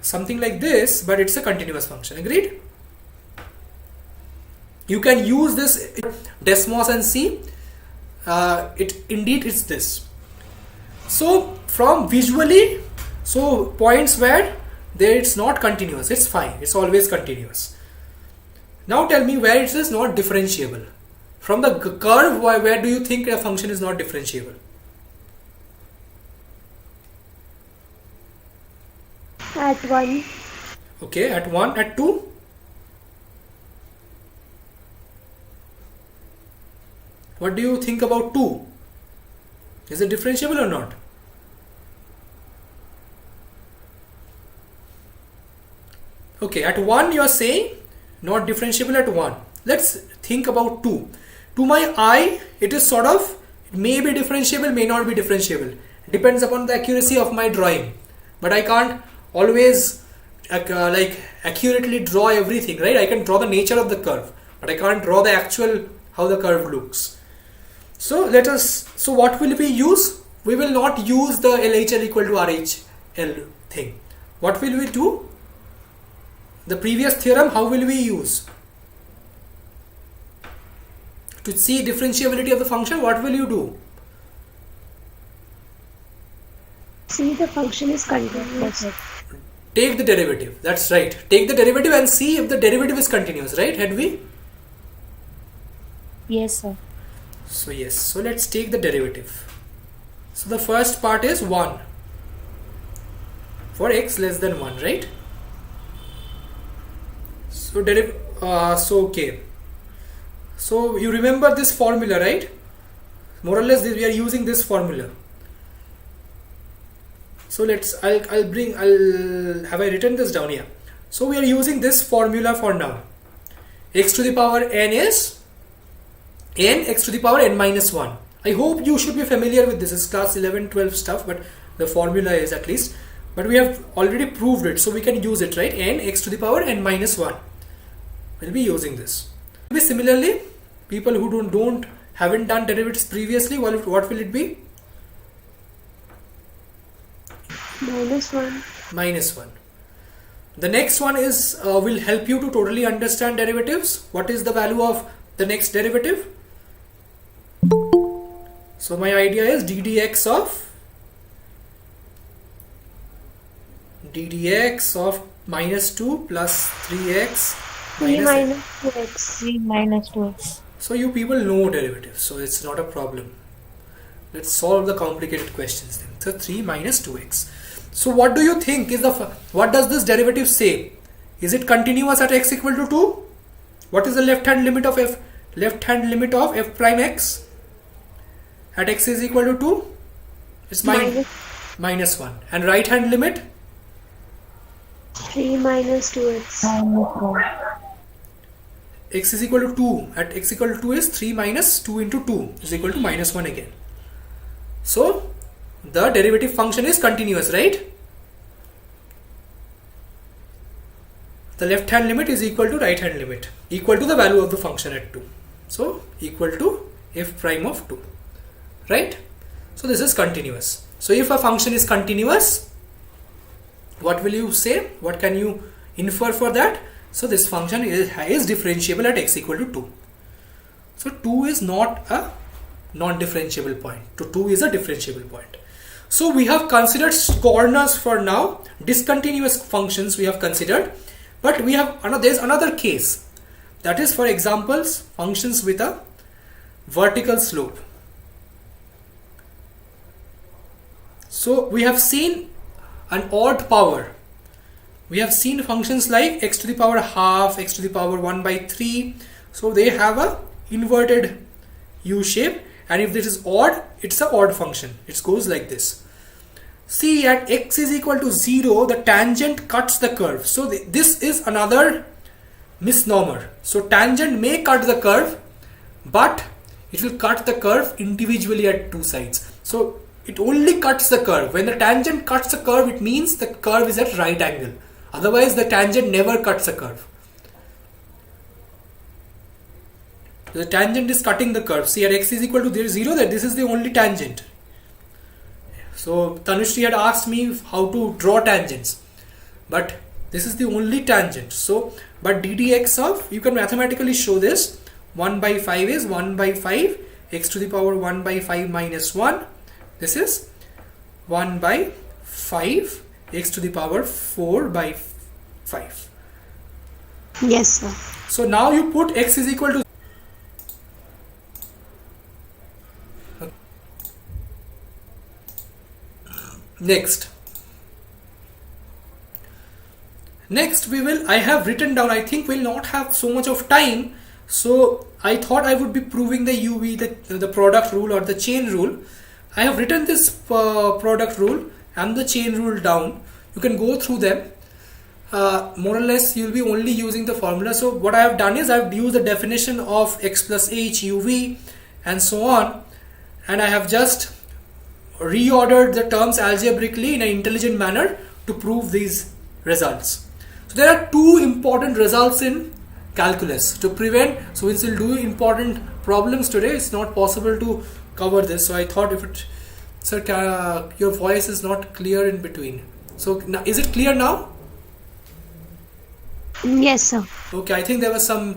Something like this, but it's a continuous function, agreed? You can use this Desmos and see. Indeed it's this. So from visually, so points where there it's not continuous, it's fine, it's always continuous. Now tell me where it is not differentiable. From the curve, where do you think a function is not differentiable? At 1. Okay, at 1, at 2? What do you think about 2? Is it differentiable or not? Okay, at 1 you are saying not differentiable at 1. Let's think about 2. To my eye, it is sort of, it may be differentiable, may not be differentiable. Depends upon the accuracy of my drawing. But I can't always accurately draw everything, right? I can draw the nature of the curve, but I can't draw the actual how the curve looks. So what will we use? We will not use the LHL equal to RHL thing. What will we do? The previous theorem, how will we use? To see differentiability of the function, what will you do? See the function is continuous. Take the derivative. That's right. Take the derivative and see if the derivative is continuous, right, Hedvi? Yes, sir. So yes, so let's take the derivative. So the first part is 1 for x less than 1, right? So okay. So you remember this formula, right? More or less we are using this formula. So I'll have I written this down here. So we are using this formula for now. X to the power n is n x to the power n minus 1. I hope you should be familiar with this. It's class 11, 12 stuff, but the formula is at least. But we have already proved it, so we can use it, right? N x to the power n minus 1. We'll be using this. Similarly, people who haven't done derivatives previously, what will it be? -1. -1. The next one is will help you to totally understand derivatives. What is the value of the next derivative? So my idea is ddx of -2 plus 3x 3 minus 2x. 3 minus 2x. So you people know derivatives, so it's not a problem. Let's solve the complicated questions then. So 3 minus 2x. So what do you think is what does this derivative say? Is it continuous at x equal to 2? What is the left hand limit of f prime x at x is equal to 2? It's minus 1. And right hand limit? 3 minus 2x. X is equal to 2. At x equal to 2 is 3 minus 2 into 2 is equal to minus 1 again. So the derivative function is continuous, right? The left hand limit is equal to right hand limit, equal to the value of the function at 2. So equal to f prime of 2, right? So this is continuous. So if a function is continuous, what will you say? What can you infer for that? So this function is differentiable at x equal to 2. So 2 is not a non-differentiable point. 2 is a differentiable point. So we have considered corners for now. Discontinuous functions we have considered, but there's another case. That is, for examples, functions with a vertical slope. So we have seen an odd power. We have seen functions like x to the power half, x to the power 1 by 3. So they have a inverted u shape, and if this is odd, it's an odd function. It goes like this. See, at x is equal to 0, the tangent cuts the curve. So this is another misnomer. So tangent may cut the curve, but it will cut the curve individually at two sides. So it only cuts the curve. When the tangent cuts the curve, it means the curve is at right angle. Otherwise, the tangent never cuts a curve. The tangent is cutting the curve. See, at x is equal to 0, that this is the only tangent. So Tanushree had asked me how to draw tangents, but this is the only tangent. So, but ddx of, you can mathematically show this. 1 by 5 is 1 by 5, x to the power 1 by 5 minus 1. This is 1 by 5, x to the power 4 by 5. Yes, sir. So now you put x is equal to Next I have written down, I think we'll not have so much of time, so I thought I would be proving the UV, the product rule or the chain rule. I have written this product rule and the chain rule down. You can go through them. More or less you'll be only using the formula. So what I have done is I've used the definition of x plus h, uv and so on, and I have just reordered the terms algebraically in an intelligent manner to prove these results. So there are two important results in calculus to prevent. So since we'll do important problems today, it's not possible to cover this. So I thought your voice is not clear in between. So is it clear now? Yes, sir. Okay, I think there was some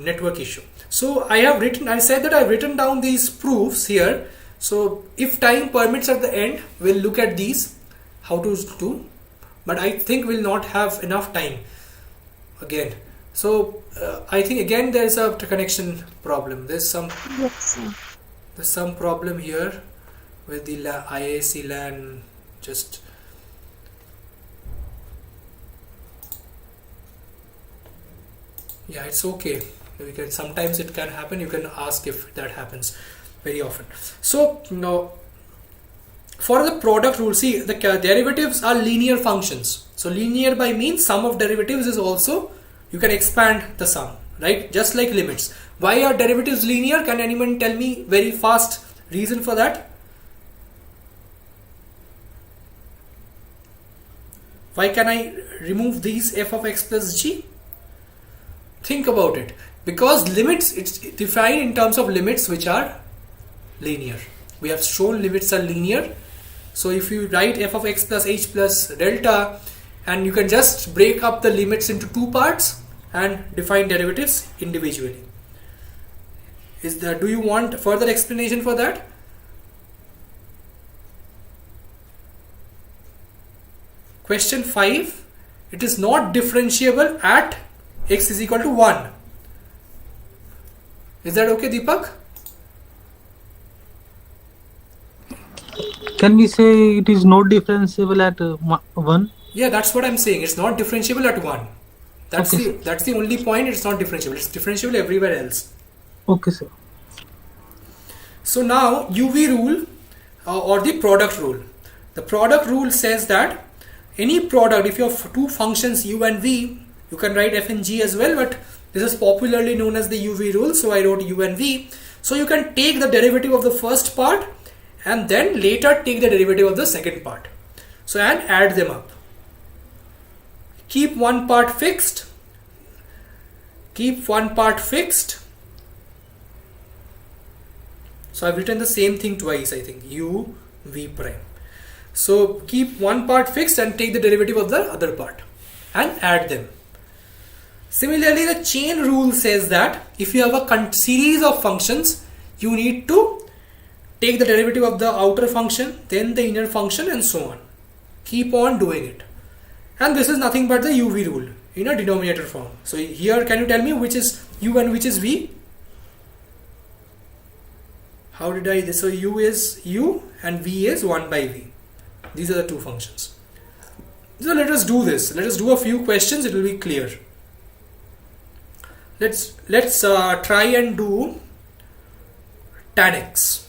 network issue. So I said that I've written down these proofs here. So if time permits at the end, we'll look at these, how to do, but I think we'll not have enough time again. So I think again there's a connection problem. There's some problem here with the IAC LAN. Just yeah, it's okay. Sometimes it can happen. You can ask if that happens very often. So now for the product rule, see, the derivatives are linear functions. So linear by means sum of derivatives is also, you can expand the sum, right? Just like limits. Why are derivatives linear? Can anyone tell me very fast reason for that? Why can I remove these f of x plus g? Think about it. Because limits, it's defined in terms of limits which are linear. We have shown limits are linear. So if you write f of x plus h plus delta, and you can just break up the limits into two parts and define derivatives individually. Do you want further explanation for that? Question 5. It is not differentiable at x is equal to 1. Is that okay, Deepak? Can we say it is not differentiable at 1? Yeah, that's what I'm saying. It's not differentiable at 1. That's Okay, that's the only point. It's not differentiable. It's differentiable everywhere else. Okay, sir. So now UV rule or the product rule. The product rule says that any product, if you have two functions u and v, you can write f and g as well, but this is popularly known as the UV rule, so I wrote u and v. So you can take the derivative of the first part and then later take the derivative of the second part. So and add them up. Keep one part fixed. Keep one part fixed. So I've written the same thing twice, I think, u v prime. So keep one part fixed and take the derivative of the other part and add them. Similarly, the chain rule says that if you have a series of functions, you need to take the derivative of the outer function, then the inner function, and so on. Keep on doing it. And this is nothing but the UV rule in a denominator form. So here, can you tell me which is u and which is v? How did I? So u is u and v is 1 by v. These are the two functions. So let us do this. Let us do a few questions. It will be clear. Let's try and do tan x.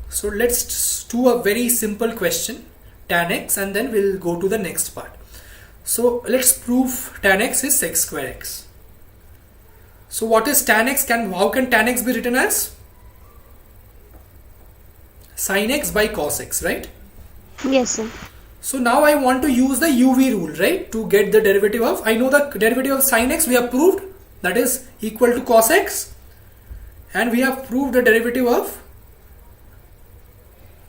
So let's do a very simple question, tan x, and then we'll go to the next part. So let's prove tan x is sec square x. So what is tan x? How can tan x be written as sin x by cos x, right? Yes, sir. So now I want to use the UV rule, right, to get the derivative of, I know the derivative of sin x we have proved, that is equal to cos x, and we have proved the derivative of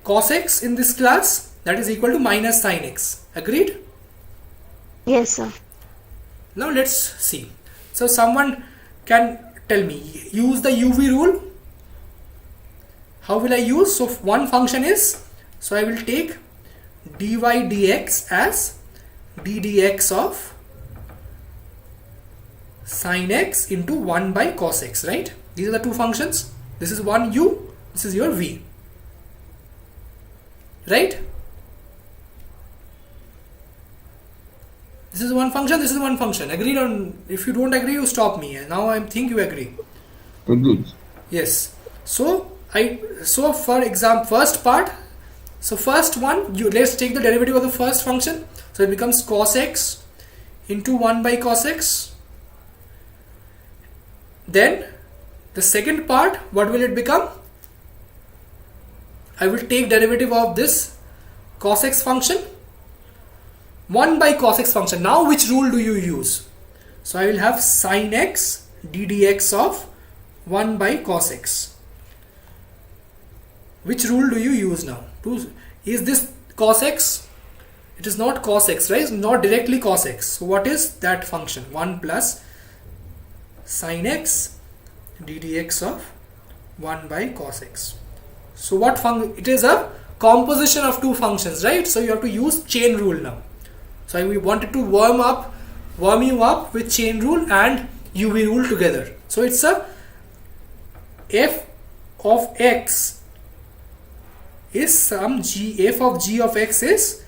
cos x in this class, that is equal to minus sin x. Agreed? Yes, sir. Now let's see. So someone can tell me, use the UV rule. How will I use? So one function is, so I will take dy dx as d dx of sin x into 1 by cos x, right? These are the two functions. This is one u, this is your v, right? This is one function, this is one function. Agreed? On, if you don't agree, you stop me. Now I think you agree. Agreed. Yes. So for example, first part. So first one, let's take the derivative of the first function. So it becomes cos x into 1 by cos x. Then the second part, what will it become? I will take derivative of this cos x function, 1 by cos x function. Now which rule do you use? So I will have sin x d dx of 1 by cos x. Which rule do you use now? Is this cos x? It is not cos x, right? It's not directly cos x. So what is that function? 1 plus sin x d dx of 1 by cos x. So what function? It is a composition of two functions, right? So you have to use chain rule now. So we wanted to warm you up with chain rule and UV rule together. So it's a f of x is some g, f of g of x is,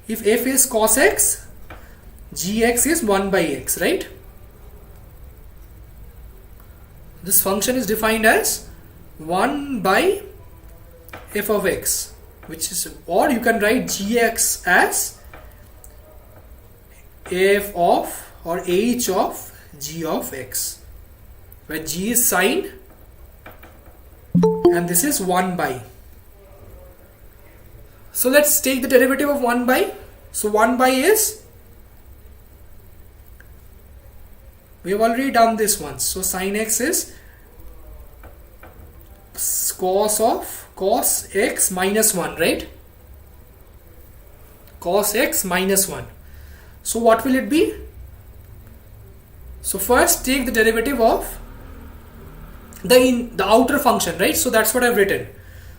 if f is cos x, gx is 1 by x, right? This function is defined as 1 by f of x. which is, or you can write gx as f of or h of g of x, where g is sine and this is 1 by. So let's take the derivative of 1 by. So 1 by is, we have already done this once. So sine x is cos x minus 1, right? Cos x minus 1. So what will it be? So first take the derivative of the outer function, right? So that's what I've written.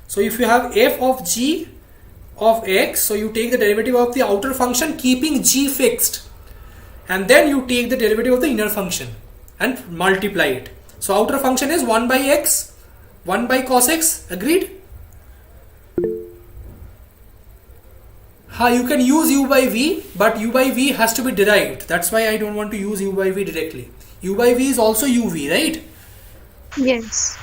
So if you have f of g of x, so you take the derivative of the outer function keeping g fixed, and then you take the derivative of the inner function and multiply it. So outer function is 1 by x, 1 by cos x, agreed? You can use u by v, but u by v has to be derived. That's why I don't want to use u by v directly. U by v is also uv, right? Yes.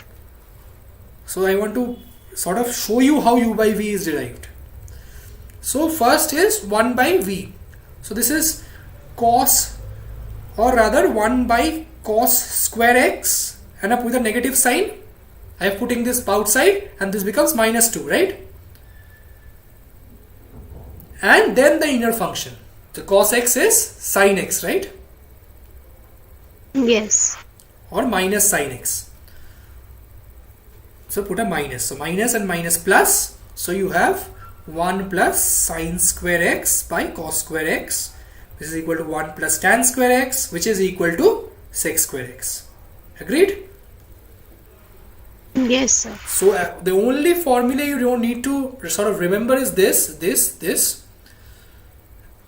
So I want to sort of show you how u by v is derived. So first is 1 by v. So this is cos, or rather 1 by cos square x, and up with a negative sign. I am putting this outside and this becomes minus 2, right? And then the inner function. The cos x is sin x, right? Yes. Or minus sin x. So put a minus. So minus and minus plus. So you have 1 plus sin square x by cos square x. This is equal to 1 plus tan square x, which is equal to sec square x. Agreed? Yes, sir. So the only formula you don't need to sort of remember is this,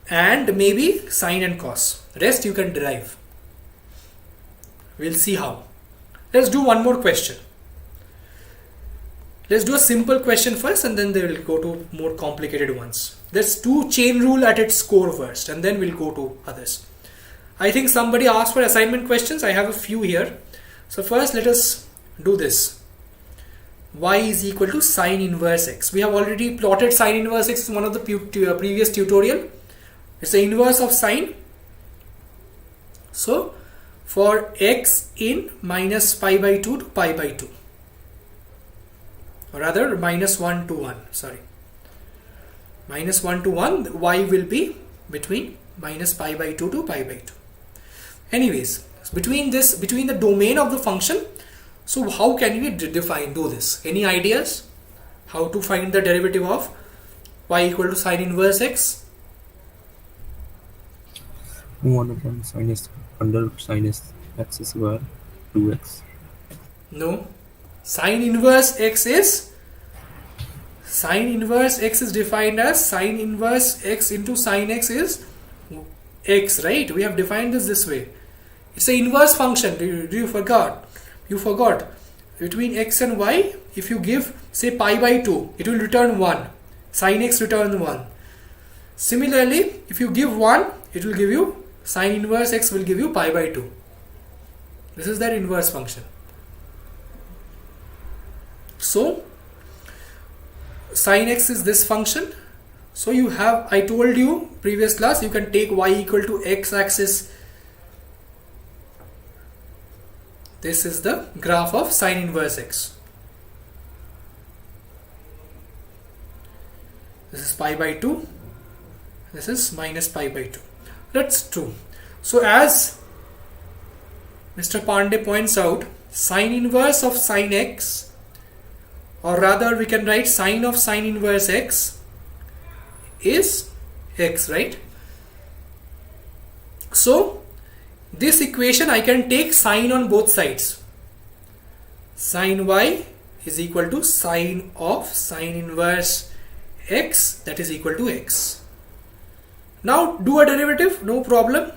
and maybe sine and cos. Rest you can derive. We'll see how. Let's do one more question. Let's do a simple question first, and then we'll go to more complicated ones. Let's do chain rule at its core first, and then we'll go to others. I think somebody asked for assignment questions. I have a few here. So first let us do this. Y is equal to sine inverse x. We have already plotted sine inverse x in one of the previous tutorial. It's the inverse of sine. So for x in minus pi by 2 to pi by 2, or rather minus 1 to 1, sorry, minus 1 to 1, y will be between minus pi by 2 to pi by 2. Anyways, between the domain of the function, so how can we do this? Any ideas how to find the derivative of y equal to sine inverse x? 1 upon sinus under sinus x square 2x. No, sine inverse x is defined as sine inverse x into sine x is x, right? We have defined this way. It's an inverse function. You forgot. Between x and y, if you give say pi by 2, it will return 1. Sine x returns 1. Similarly, if you give 1, it will give you sine inverse x will give you pi by 2. This is their inverse function. So sine x is this function. So you have, I told you previous class, you can take y equal to x axis. This is the graph of sine inverse x. This is pi by 2. This is minus pi by 2. That's true. So as Mr. Pandey points out, sine inverse of sine x, or rather we can write sine of sine inverse x is x, right? So this equation I can take sine on both sides. Sine y is equal to sine of sine inverse x, that is equal to x. Now do a derivative, no problem.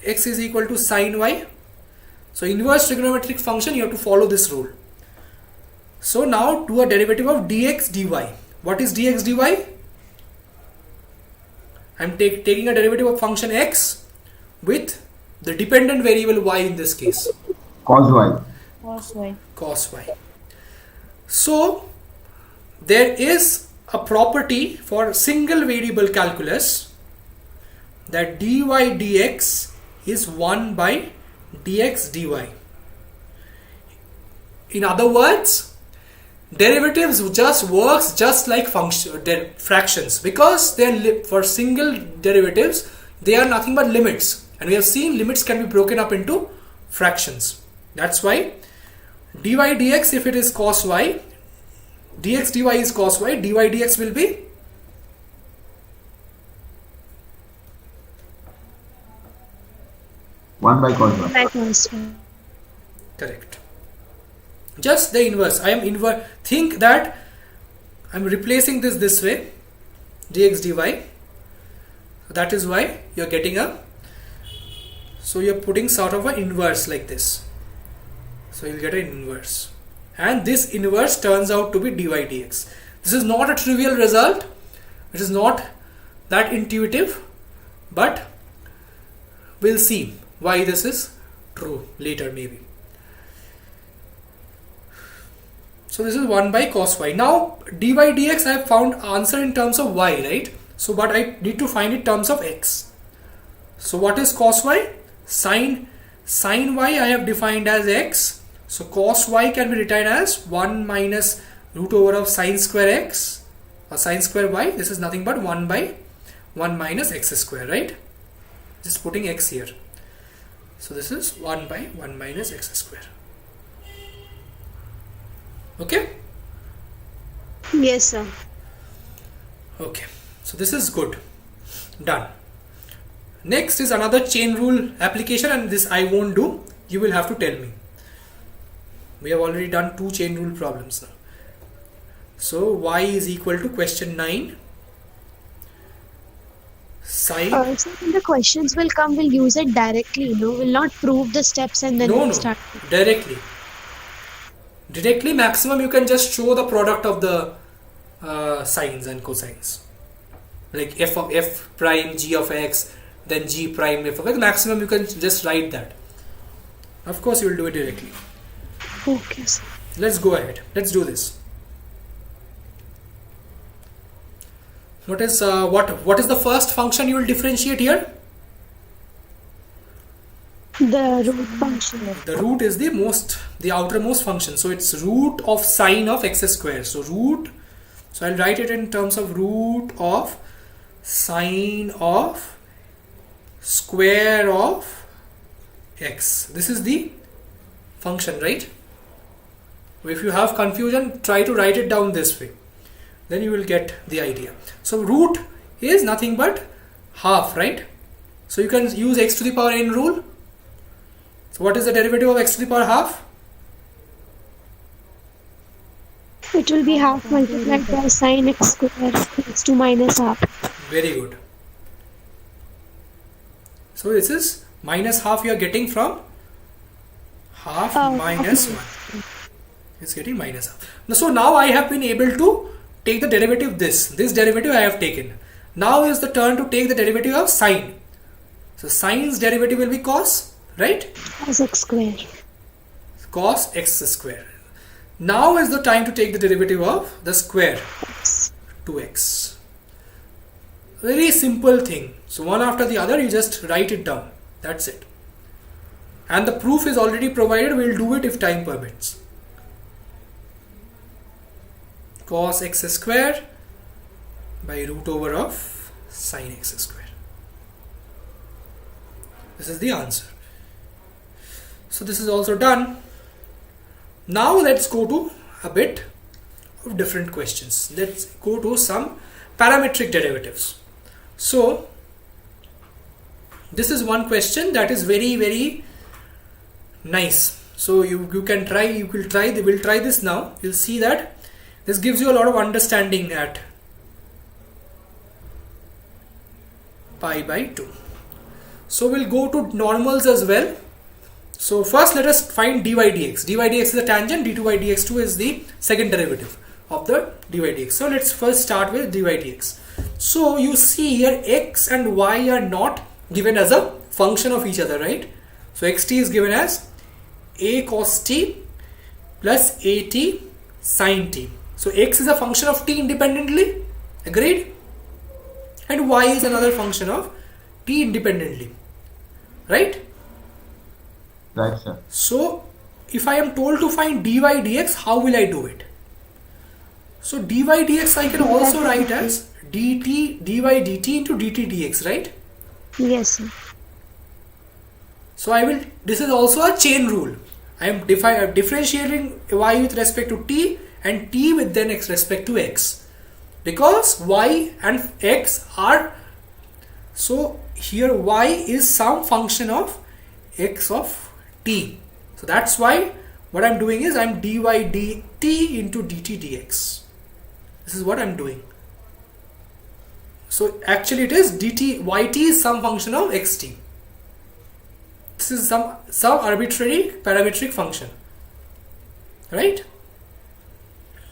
X is equal to sine y. So inverse trigonometric function, you have to follow this rule. So now do a derivative of dx dy. What is dx dy? I am taking a derivative of function x with the dependent variable y in this case. Cos y. Cos y. Cos y. So there is a property for single variable calculus that dy dx is 1 by dx dy. In other words, derivatives just works just like fractions, because they are for single derivatives they are nothing but limits, and we have seen limits can be broken up into fractions. That's why dy dx, if it is cos y, dx dy is cos y, dy dx will be One by cos y. By cos y. correct. Just the inverse. I am think that I am replacing this way, dx dy. That is why you are getting a, so you are putting sort of an inverse like this. So you'll get an inverse, and this inverse turns out to be dy dx. This is not a trivial result. It is not that intuitive, but we'll see why this is true later maybe. So this is 1 by cos y. Now dy dx I have found answer in terms of y, right? So but I need to find it in terms of x. So what is cos y? Sin y I have defined as x. So cos y can be written as 1 minus root over of sin square x or sin square y. This is nothing but 1 by 1 minus x square, right? Just putting x here. So this is 1 by 1 minus x square. Okay? Yes, sir. Okay. So this is good. Done. Next is another chain rule application, and this I won't do. You will have to tell me. We have already done 2 chain rule problems now. So y is equal to question 9. Sine. So when the questions will come, we'll use it directly, we'll not prove the steps and then we'll start. Directly. Directly, maximum you can just show the product of the sines and cosines. Like f of f prime g of x, then g prime f of x. Maximum you can just write that. Of course you will do it directly. Okay, sir. Let's go ahead. Let's do this. What is what is the first function you will differentiate here? The root function. The root is the outermost function. So it's root of sine of x square. So I'll write it in terms of root of sine of square of x. This is the function, right? If you have confusion, try to write it down this way. Then you will get the idea. So root is nothing but half, right? So you can use x to the power n rule. So what is the derivative of x to the power half? It will be half multiplied by sine x square x to minus half. Very good. So this is minus half you are getting from half minus 1. It's getting minus half. So now I have been able to take the derivative this derivative I have taken. Now is the turn to take the derivative of sine. So sine's derivative will be cos, right? Cos x square. Cos x square. Now is the time to take the derivative of the square, 2x. Very simple thing. So one after the other you just write it down. That's it. And the proof is already provided. We'll do it if time permits. Cos x square by root over of sin x square. This is the answer. So this is also done. Now let's go to a bit of different questions. Let's go to some parametric derivatives. So this is one question that is very, very nice. So you will try this now. You'll see that this gives you a lot of understanding at pi by 2. So we'll go to normals as well. So first let us find dy dx. dy dx is the tangent, dy dx2 is the second derivative of the dy dx. So let's first start with dy dx. So you see here x and y are not given as a function of each other, right? So xt is given as a cos t plus at sin t. So x is a function of t independently, Agreed? And y is another function of t independently, right? Right, sir. So if I am told to find dy dx, how will I do it? So dy dx I can also write as dt dy dt into dt dx, right? Yes, sir. So this is also a chain rule. I am differentiating y with respect to t and t with then respect to x, because y and x are, so here y is some function of x of t. So that's why what I'm doing is I'm dy dt into dt dx. This is what I'm doing. So actually it is dt yt is some function of xt. This is some arbitrary parametric function, right?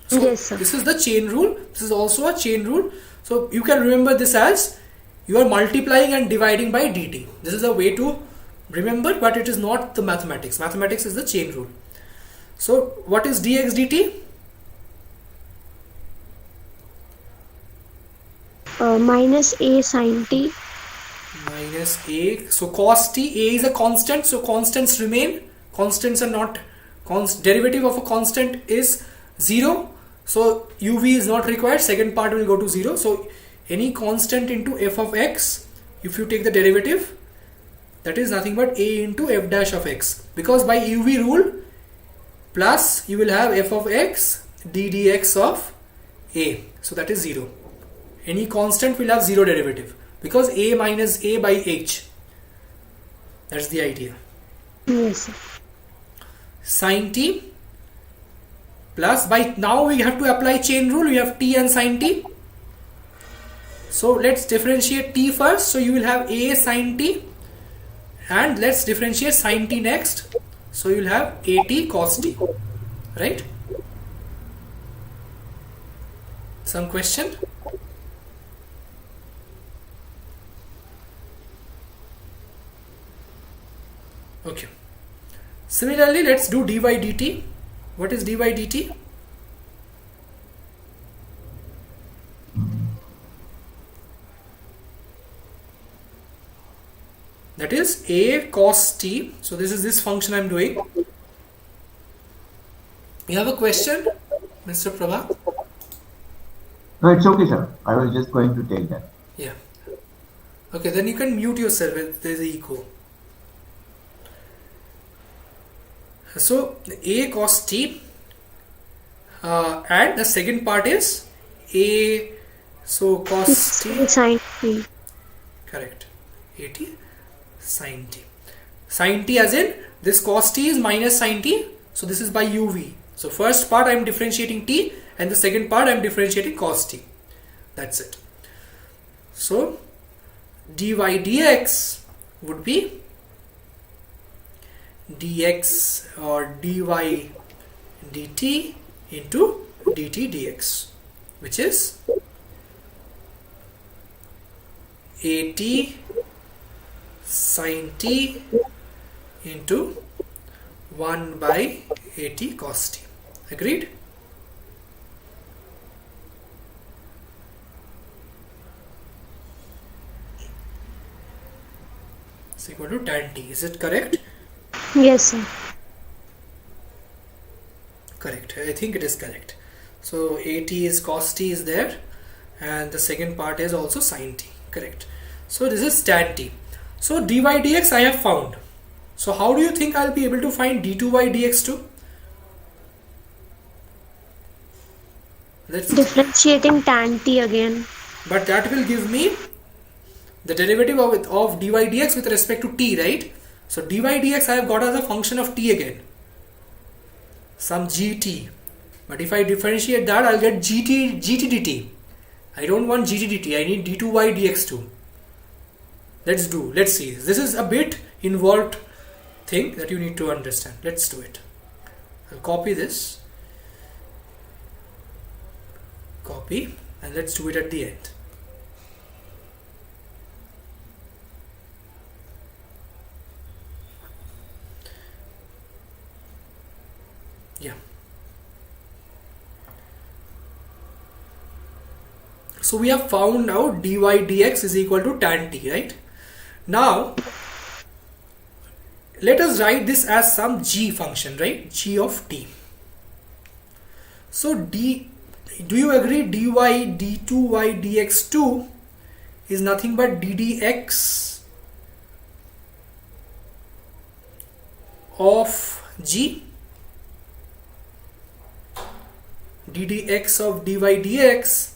So Yes, sir. this is the chain rule. This is also a chain rule. So you can remember this as you are multiplying and dividing by dt. This is a way to remember, but it is not the mathematics. Mathematics is the chain rule. So what is dx dt? Minus a sine t. Minus a, so cos t, a is a constant, so constants remain, constants are not, derivative of a constant is 0, so uv is not required, second part will go to 0. So any constant into f of x, if you take the derivative, that is nothing but a into f dash of x, because by uv rule plus you will have f of x d dx of a, so that is 0. Any constant will have 0 derivative, because a minus a by h. That's the idea. Yes, sir. Sin t plus, by now we have to apply chain rule, we have t and sin t. So let's differentiate t first. So you will have a sin t, and let's differentiate sin t next. So you will have at cos t, right? Some question? Okay. Similarly, let's do dy dt. What is dy dt? That is a cos t. So this is this function I'm doing. You have a question, Mr. Prabha? No, it's okay, sir. I was just going to take that. Yeah. Okay, then you can mute yourself if there is an echo. So a cos t, and the second part is a, so cos t, Sine t. correct, at sin t. Sin t as in this cos t is minus sin t, so this is by uv. So first part I am differentiating t, and the second part I am differentiating cos t. That's it. So dy dx would be dx or dy dt into dt dx, which is at sin t into 1 by at cos t. Agreed? It's equal to tan t. Is it correct? Yes, sir. Correct. I think it is correct. So at is cos t is there, and the second part is also sin t. Correct. So this is tan t. So dy dx I have found. So how do you think I'll be able to find d2y dx2? Let's, Differentiating tan t again. but that will give me the derivative of dy dx with respect to t, right? So dy dx I have got as a function of t again, some gt. But if I differentiate that, I'll get gt dt. I don't want gt dt. I need d2y dx2. Let's see. This is a bit involved thing that you need to understand. Let's do it. I'll copy this. Copy, and let's do it at the end. Yeah. So we have found out dy dx is equal to tan t, right? Now let us write this as some g function, right? G of t. So do you agree dy d2y dx2 is nothing but ddx of g? ddx of dy dx,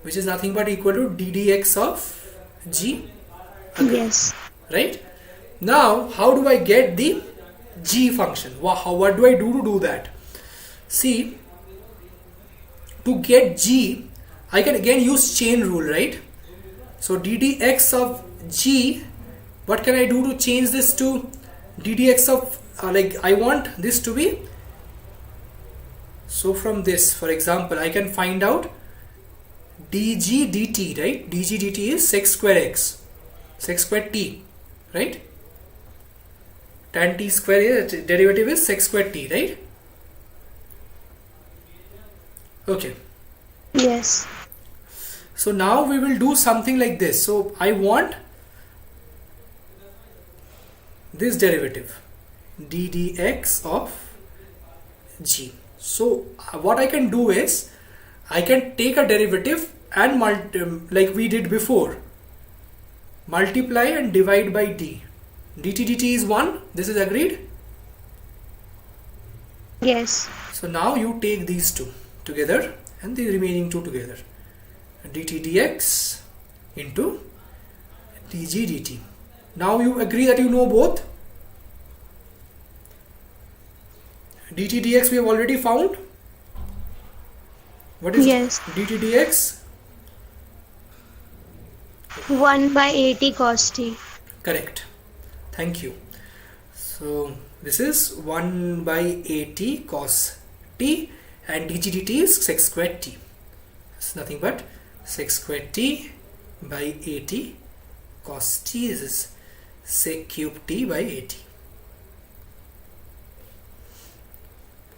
which is nothing but equal to ddx of g. Okay. Yes. Right? Now, how do I get the g function? What do I do to do that? See, to get g, I can again use chain rule, right? So ddx of g, what can I do to change this to ddx of, like I want this to be, so from this, for example, I can find out dg dt, right? Dg dt is sec square x, sec square t, right? Tan t square derivative is sec square t, right? Okay. Yes. So now we will do something like this. So I want this derivative ddx of g. So what I can do is I can take a derivative and like we did before, multiply and divide by d. dt dt is 1. This is agreed? Yes. So now you take these two together and the remaining two together. dt dx into dg dt. Now you agree that you know both. dt dx we have already found. What is Yes. dt dx? 1 by 80 cos t. Correct. Thank you. So this is 1 by 80 cos t and dg dt is sec square t. It's nothing but sec square t by 80 cos t. This is sec cube t by 80.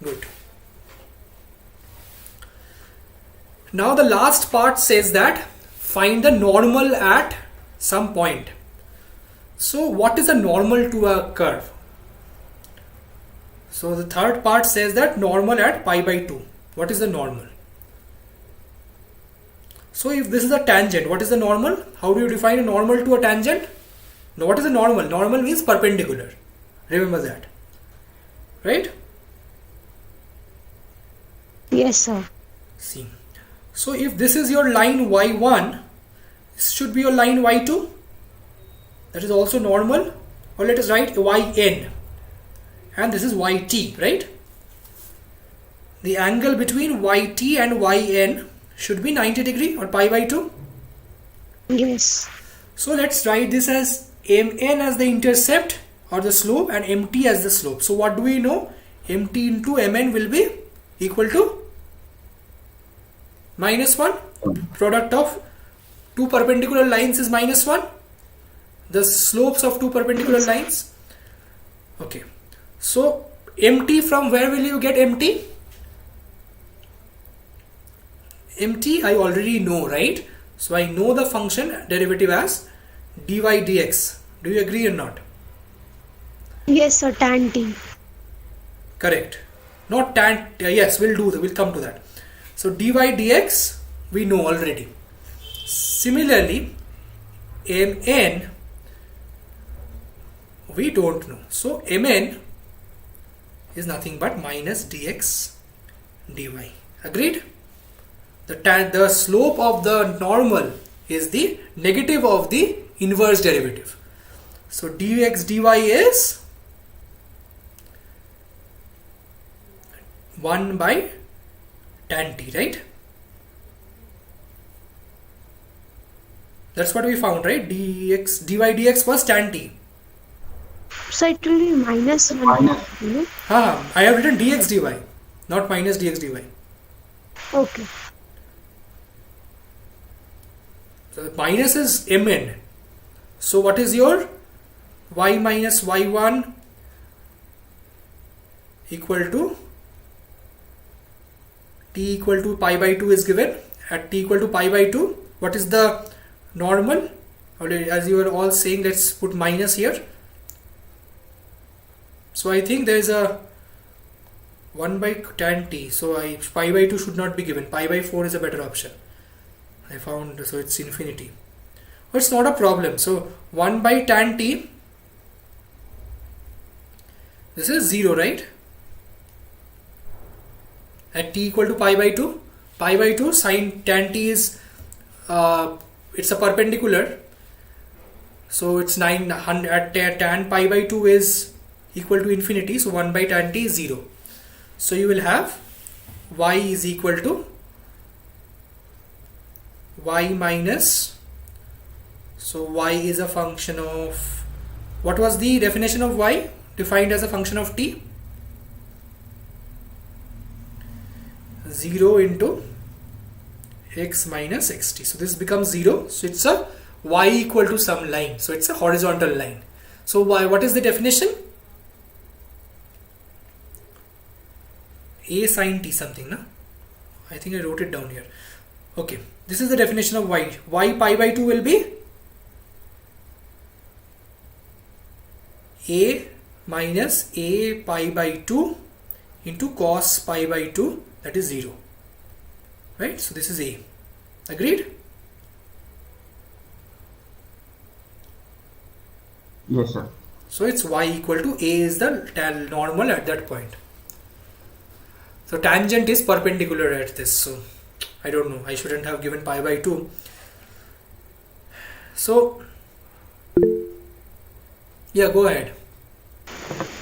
Good. Now the last part says that find the normal at some point. So what is a normal to a curve? So the third part says that normal at pi by 2. What is the normal? So if this is a tangent, what is the normal? How do you define a normal to a tangent? Now what is a normal? Normal means perpendicular. Remember that. Right? Yes, sir. See. So if this is your line y1, this should be your line y2. That is also normal. Or let us write yn. And this is yt, right? The angle between yt and yn should be 90 degree or pi by 2. Yes. So let's write this as mn as the intercept or the slope and mt as the slope. So what do we know? Mt into mn will be equal to -1. Product of two perpendicular lines is -1. The slopes of two perpendicular lines. Okay. So mt, from where will you get mt? Mt I already know, right? So I know the function derivative as dy dx. Do you agree or not? Yes, sir. Tan t. Correct. Not tan. Yes, we'll come to that. So dy dx we know already. Similarly, mn we don't know. So mn is nothing but minus dx dy. Agreed? The slope of the normal is the negative of the inverse derivative. So dx dy is 1 by tan t, right? That's what we found, right? Dy dx was tan t. So it will be -1. Minus. You know? I have written dx dy, not minus dx dy. Okay. So minus is mn. So what is your y minus y1 equal to t equal to pi by 2 is given, at t equal to pi by 2, what is the normal? Or as you are all saying, let's put minus here. So I think there is a 1 by tan t, so pi by 2 should not be given. Pi by 4 is a better option, I found, so it's infinity. But it's not a problem. So 1 by tan t, this is 0, right? At t equal to pi by 2, sine tan t is it's a perpendicular, so it's 900 at tan pi by 2 is equal to infinity, so 1 by tan t is 0. So you will have y is equal to y minus, so y is a function of, what was the definition of y defined as a function of t? 0 into x minus xt. So this becomes 0. So it's a y equal to some line. So it's a horizontal line. So what is the definition? A sine t something, na? I think I wrote it down here. Okay, this is the definition of y. Y pi by 2 will be a minus a pi by 2 into cos pi by 2, that is 0. Right? So this is a. Agreed? Yes, sir. So it's y equal to a is the normal at that point. So tangent is perpendicular at this. So I don't know. I shouldn't have given pi by 2. So yeah, go ahead.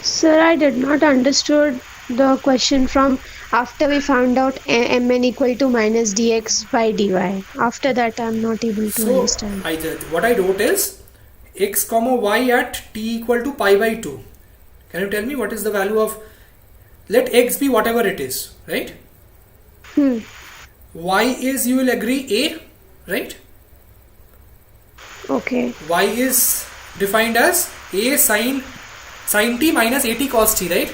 Sir, I did not understood the question from after we found out mn equal to minus dx by dy. After that, I am not able to understand. What I wrote is x comma y at t equal to pi by 2. Can you tell me what is the value of, let x be whatever it is, right? Y is, you will agree, a, right? Okay. Y is defined as a sine t minus at cos t, right?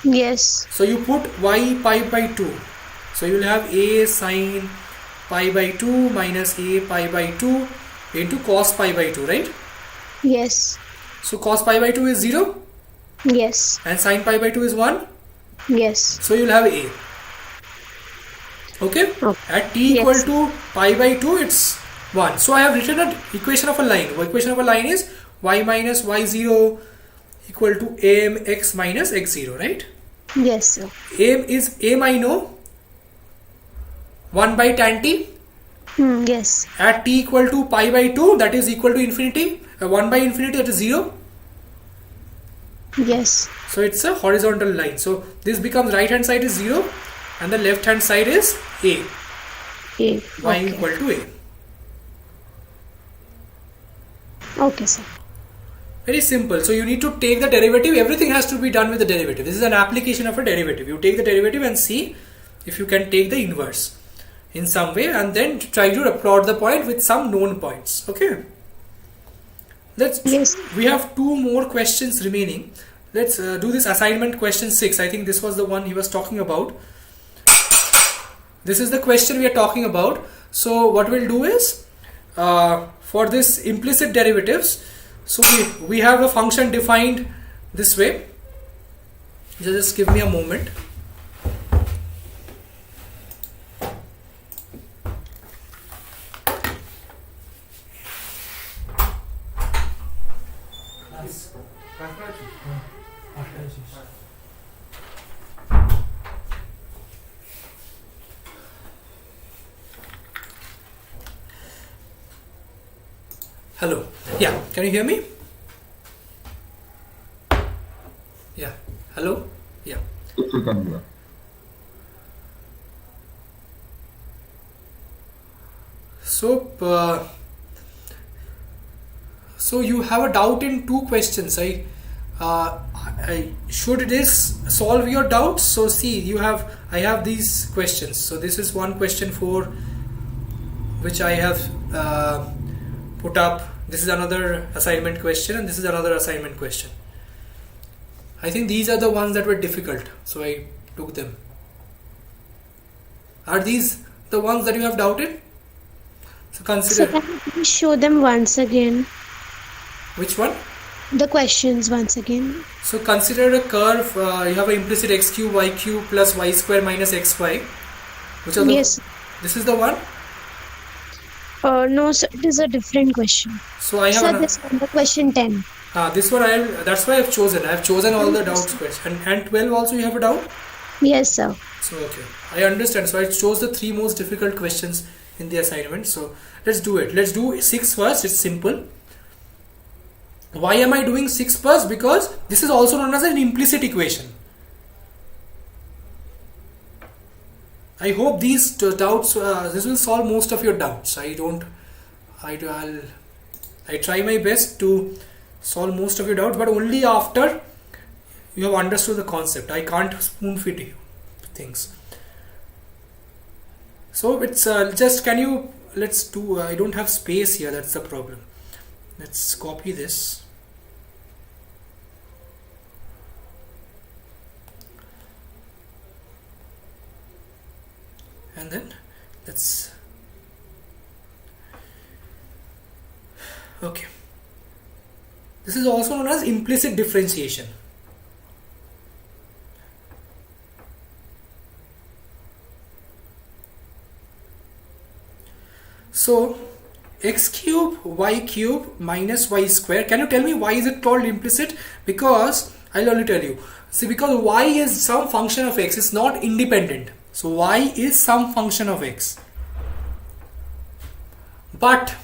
Yes. So you put y pi by 2. So you will have a sine pi by 2 minus a pi by 2 into cos pi by 2, right? Yes. So cos pi by 2 is 0 Yes. and sine pi by 2 is 1. Yes. So you will have a. Okay? At t equal to pi by 2, it's 1. So I have written an equation of a line. The equation of a line is y minus y0 equal to am x minus x0, right? Yes, sir. Am I know 1 by tan t. Yes. At t equal to pi by 2, that is equal to infinity. 1 by infinity, that is 0. Yes. So it's a horizontal line. So this becomes right hand side is 0 and the left hand side is a. A. Y Okay. equal to a. Okay, sir. Very simple. So you need to take the derivative. Everything has to be done with the derivative. This is an application of a derivative. You take the derivative and see if you can take the inverse in some way, and then try to plot the point with some known points. Okay. Yes. We have 2 more questions remaining. Let's do this assignment question 6. I think this was the one he was talking about. This is the question we are talking about. So what we'll do is, for this implicit derivatives, so we have a function defined this way. Just give me a moment. Hello. Yeah, can you hear me? Yeah. Hello? Yeah. If you can hear. So you have a doubt in 2 questions. I should this solve your doubts? So see, I have these questions. So this is one question 4 which I have put up. This is another assignment question and this is another assignment question. I think these are the ones that were difficult, so I took them. Are these the ones that you have doubted? So So consider can you please show them once again? which one? The questions once again. So consider a curve. You have an implicit x cube y cube plus y square minus xy. Which are the? Yes. This is the one. No, sir, it is a different question. So I have Sir, an, this one, the question 10. this one. That's why I've chosen. I've chosen all the doubts question. And 12 also you have a doubt. Yes, sir. So okay, I understand. So I chose the 3 most difficult questions in the assignment. So let's do it. Let's do 6 first. It's simple. Why am I doing 6 first? Because this is also known as an implicit equation. I hope these doubts, this will solve most of your doubts. I try my best to solve most of your doubts, but only after you have understood the concept. I can't spoon feed you things. So it's just, can you, let's do, I don't have space here, that's the problem. Let's copy this. And then let's, okay, this is also known as implicit differentiation. So x cube y cube minus y square, can you tell me why is it called implicit? Because I'll only tell you, see, because y is some function of x, it's not independent. So y is some function of x, but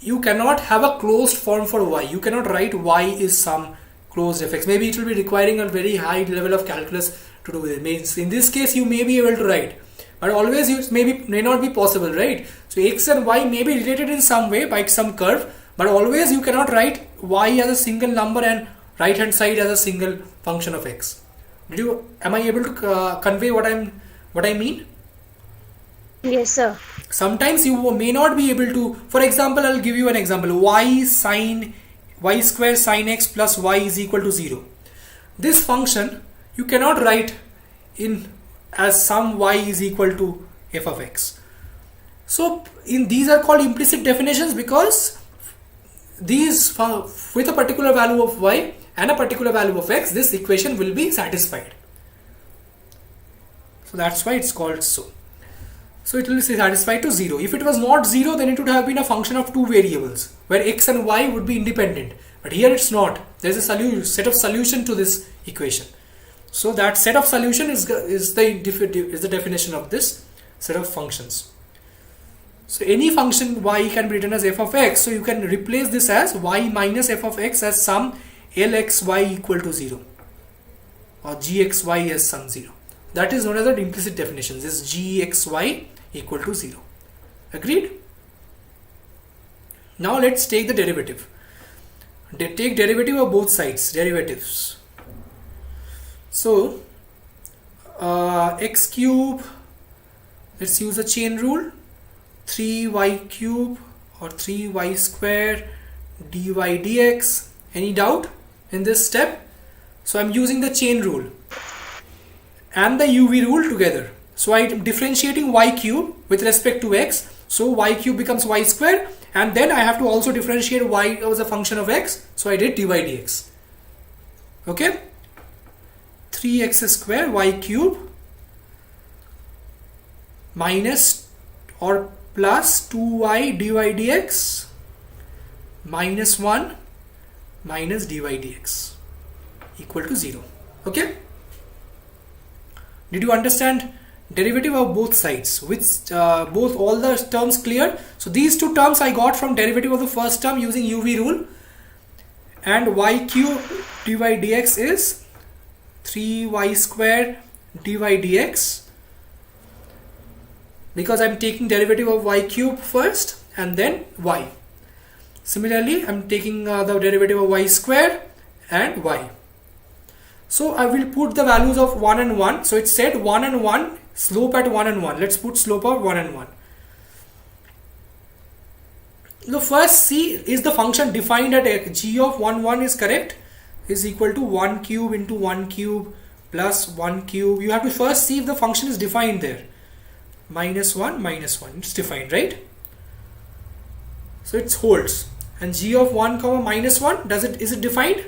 you cannot have a closed form for y. You cannot write y is some closed f(x). Maybe it will be requiring a very high level of calculus to do it. Means in this case you may be able to write, but always it may not be possible, right? So x and y may be related in some way by some curve, but always you cannot write y as a single number and right hand side as a single function of x. Am I able to convey what I mean? Yes, sir. Sometimes you may not be able to. For example, I'll give you an example. Y square sine x plus y is equal to 0. This function you cannot write in as some y is equal to f of x. So these are called implicit definitions, because these, with a particular value of y and a particular value of x, this equation will be satisfied. So that's why it's called so. So it will be satisfied to 0. If it was not 0, then it would have been a function of 2 variables where x and y would be independent. But here it's not. There's a set of solution to this equation. So that set of solution is the definition of this set of functions. So any function y can be written as f of x. So you can replace this as y minus f of x as some lxy equal to 0, or gxy as some 0. That is known as the implicit definition. This is gxy equal to 0. Agreed? Now let's take the derivative. Take derivative of both sides. Derivatives. So x cube, let's use the chain rule. 3y cube or 3y square dy dx. Any doubt in this step? So I'm using the chain rule and the UV rule together. So I'm differentiating y cube with respect to x. So y cube becomes y square, and then I have to also differentiate y as a function of x. So I did dy dx. Okay? 3x square y cube minus or plus 2y dy dx minus 1 minus dy dx equal to 0. Okay? Did you understand derivative of both sides? Which all the terms clear? So these two terms I got from derivative of the first term using UV rule, and y cube dy dx is 3y square dy dx, because I'm taking derivative of y cube first and then y. Similarly, I'm taking the derivative of y square and y. So I will put the values of 1 and 1. So it said 1 and 1, slope at 1 and 1. Let's put slope of 1 and 1. The first see, is the function defined at g of 1 1 is correct, is equal to 1 cube into 1 cube plus 1 cube. You have to first see if the function is defined there. minus 1 minus 1. It's defined, right? So it holds. And g of 1 comma minus 1, is it defined?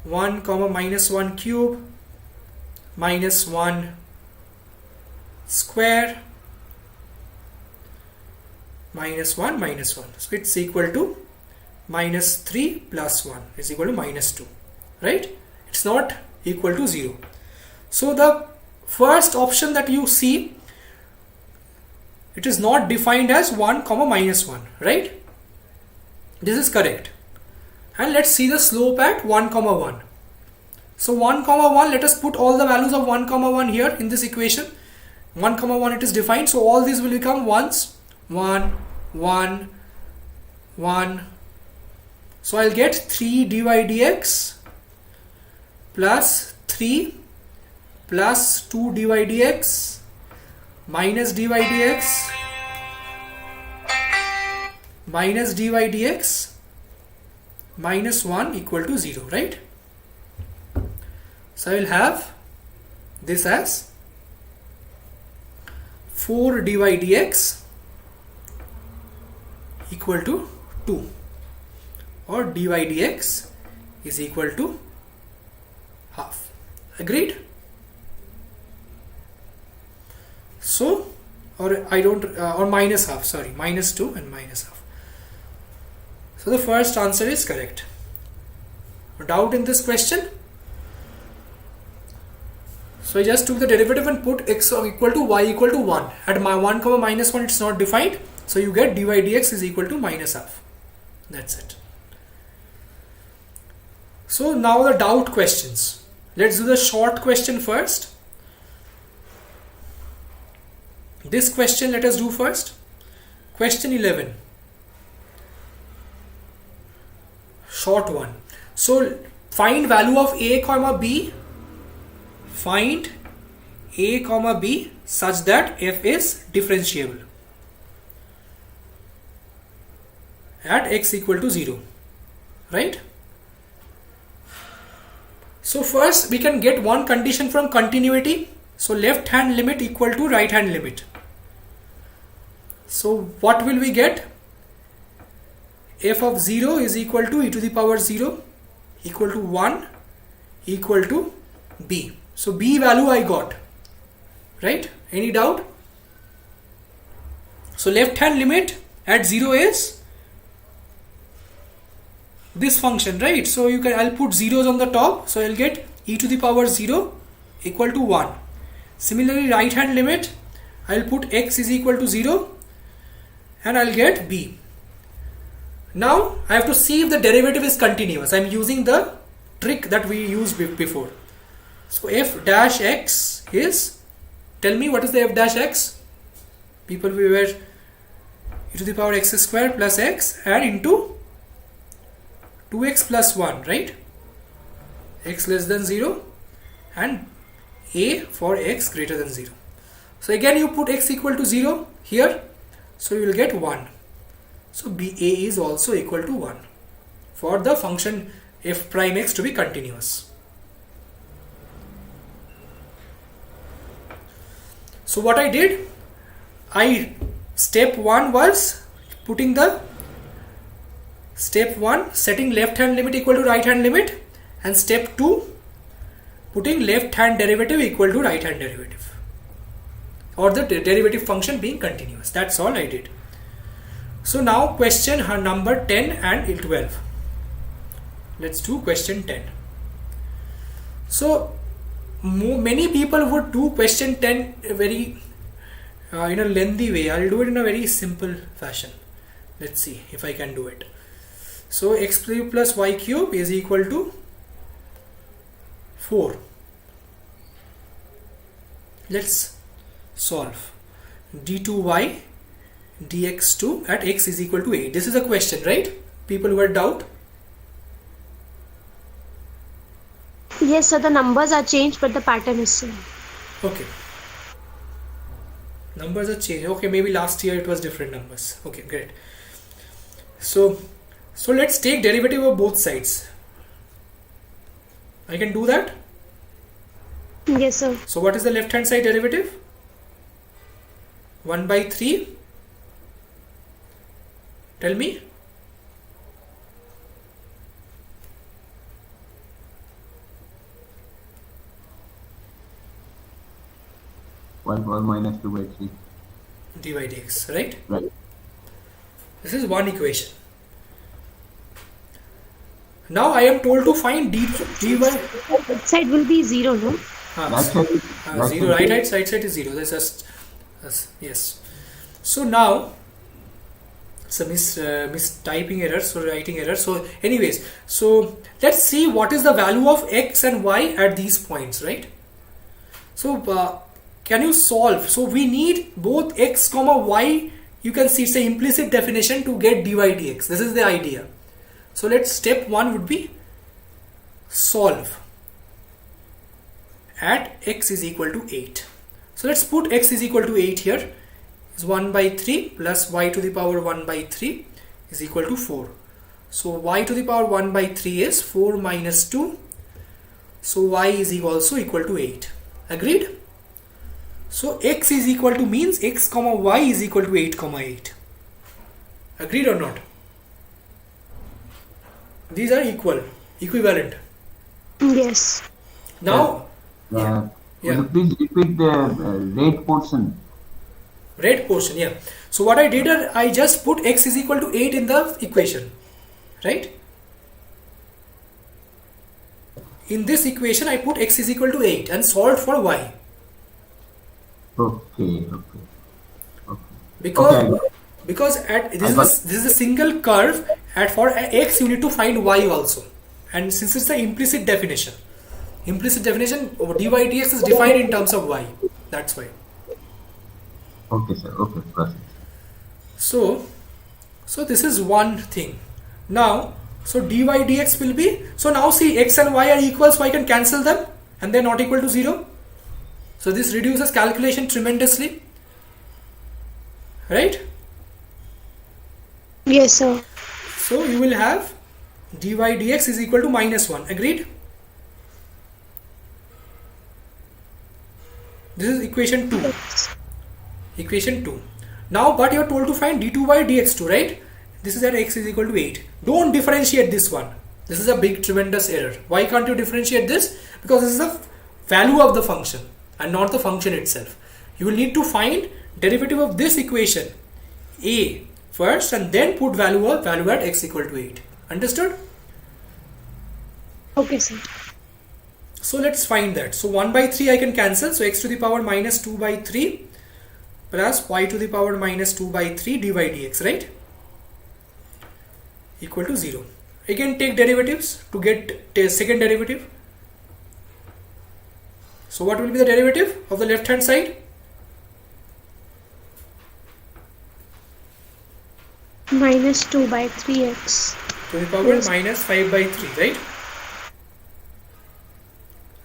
1 comma minus 1 cube minus 1 square minus 1 minus 1. So it's equal to minus 3 plus 1 is equal to minus 2, right? It's not equal to 0. So the first option that you see, it is not defined as 1 comma minus 1, right? This is correct. And let's see the slope at 1 comma 1. So 1 comma 1, let us put all the values of 1 comma 1 here in this equation. 1 comma 1 it is defined, so all these will become 1s. 1, 1, 1. So I'll get 3 dy dx plus 3 plus 2 dy dx minus dy dx minus dy dx minus 1 equal to 0, right? So I will have this as 4 dy dx equal to 2, or dy dx is equal to half. Agreed? So, or minus half, sorry, minus 2 and minus half. So the first answer is correct. No doubt in this question? So I just took the derivative and put x equal to y equal to 1. At my 1 comma minus 1 it's not defined. So you get dy dx is equal to minus half. That's it. So now the doubt questions. Let's do the short question first. This question let us do first. Question 11. Short one. So find value of a comma b. Find a comma b such that f is differentiable at x equal to 0, right? So first we can get one condition from continuity. So left hand limit equal to right hand limit. So what will we get? F of 0 is equal to e to the power 0 equal to 1 equal to b. So b value I got, right? Any doubt? So left hand limit at 0 is this function, right? So I'll put zeros on the top, so I'll get e to the power 0 equal to 1. Similarly, right hand limit, I'll put x is equal to 0 and I'll get b. Now I have to see if the derivative is continuous. I'm using the trick that we used before. So f dash x is, tell me what is the f dash x? People, we were e to the power x square plus x and into 2x plus 1, right? X less than 0 and a for x greater than 0. So again you put x equal to 0 here, so you will get 1. So b a is also equal to 1 for the function f prime x to be continuous. So what I did, step 1 was putting the step 1 setting left hand limit equal to right hand limit, and step 2 putting left hand derivative equal to right hand derivative, or the derivative function being continuous. That's all I did. So now question number 10 and 12. Let's do question 10. So many people would do question 10 very in a lengthy way. I'll do it in a very simple fashion. Let's see if I can do it. So x cube plus y cube is equal to 4. Let's solve. d2y dx2 at x is equal to 8. This is a question, right? People who had doubt. Yes, sir, the numbers are changed, but the pattern is same. Okay. Numbers are changed. Okay, maybe last year it was different numbers. Okay, great. So let's take derivative of both sides. I can do that? Yes, sir. So what is the left hand side derivative? 1 by 3. Tell me. 1 power minus 2 by 3. dy dx, right? Right. This is one equation. Now I am told to find dy. That side will be 0, no? That side is, that 0, side right side is 0. That's just yes. So now some mistyping error, so writing error. So anyways, so let's see what is the value of x and y at these points, right? So can you solve? So we need both x comma y. You can see it's an implicit definition to get dy dx. This is the idea. So let's step 1 would be solve at x is equal to 8. So let's put x is equal to 8 here. Is 1 by 3 plus y to the power 1 by 3 is equal to 4. So y to the power 1 by 3 is 4 minus 2. So y is also equal to 8. Agreed? So x is equal to means x comma y is equal to 8 comma 8. Agreed or not? These are equivalent. Yes. Now, Will yeah. you please repeat the red portion? Red portion, yeah. So what I did, I just put x is equal to 8 in the equation, right? In this equation, I put x is equal to 8 and solved for y. Okay. Because at this is a single curve. At for x you need to find y also, and since it's the implicit definition dy dx is defined in terms of y. That's why. Okay, sir. Okay, proceed. So this is one thing. Now, so dy dx will be, so now see x and y are equal, so I can cancel them and they're not equal to 0. So this reduces calculation tremendously, right? Yes, sir. So you will have dy dx is equal to minus 1. Agreed? This is equation 2. Equation 2. Now but you are told to find d2y dx2, right? This is at x is equal to 8. Don't differentiate this one. This is a big tremendous error. Why can't you differentiate this? Because this is the value of the function and not the function itself. You will need to find derivative of this equation a first and then put value at x equal to 8. Understood? Okay, sir. So let's find that. So 1 by 3 I can cancel. So x to the power minus 2 by 3 plus y to the power minus 2 by 3 dy dx, right? Equal to 0. Again take derivatives to get second derivative. So what will be the derivative of the left hand side? Minus 2 by 3x. To the power minus 5 by 3, right?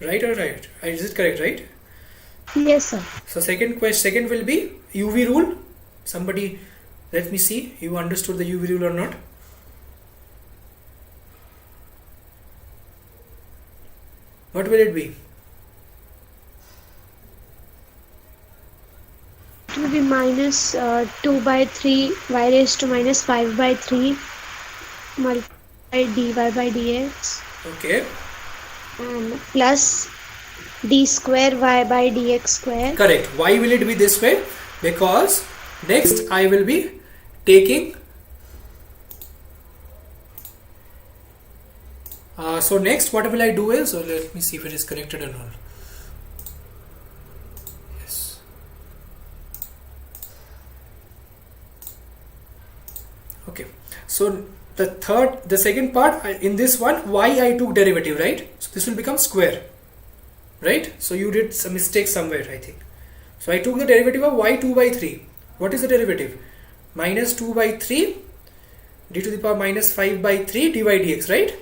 Right or right? Is it correct, right? Yes, sir. So second will be UV rule. Somebody, let me see, you understood the UV rule or not? What will it be? It will be minus 2 by 3 y raised to minus 5 by 3 multiplied dy by dx Okay. and plus d square y by dx square. Correct. Why will it be this way? Because next I will be taking so next what will I do is, so let me see if it is connected or not. Yes. Okay. So the second part in this one, y I took derivative, right? So this will become square, right? So you did some mistake somewhere, I think. So I took the derivative of y 2 by 3. What is the derivative? Minus 2 by 3 d to the power minus 5 by 3 dy dx, right?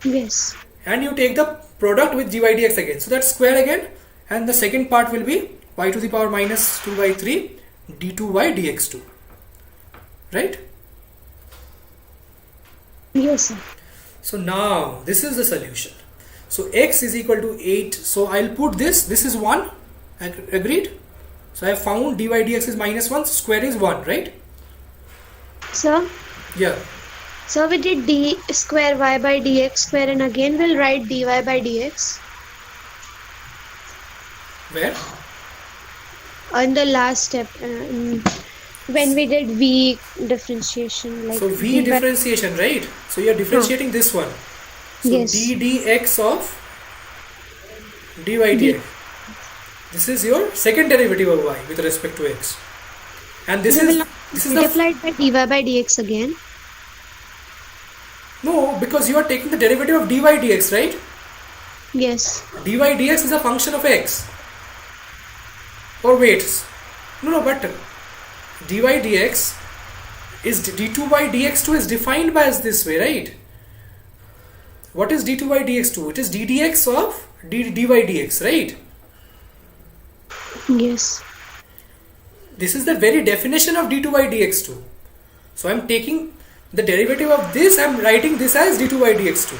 Yes. And you take the product with dy dx again. So that's square again. And the second part will be y to the power minus 2 by 3 d2y dx2. Right? Yes, sir. So now this is the solution. So x is equal to 8. So I'll put this. This is 1. Agreed? So I have found dy dx is minus 1, square is 1, right? Sir? Yeah. So we did d square y by dx square, and again we'll write dy by dx. Where? In the last step, when we did v differentiation, like So v differentiation, right? So you are differentiating this one. So yes, d dx of dy dx. This is your second derivative of y with respect to x. And this we will is not this is multiply it by dy by dx again. no, because you are taking the derivative of dy dx, right? Yes. Dy dx is a function of x. Or wait, no, but dy dx is d2 by dx2 is defined by as this way, right? What is d2 by dx2? It is d dx of dy dx, right? Yes. This is the very definition of d2 by dx2. So I am taking the derivative of this, I am writing this as d2 by dx2.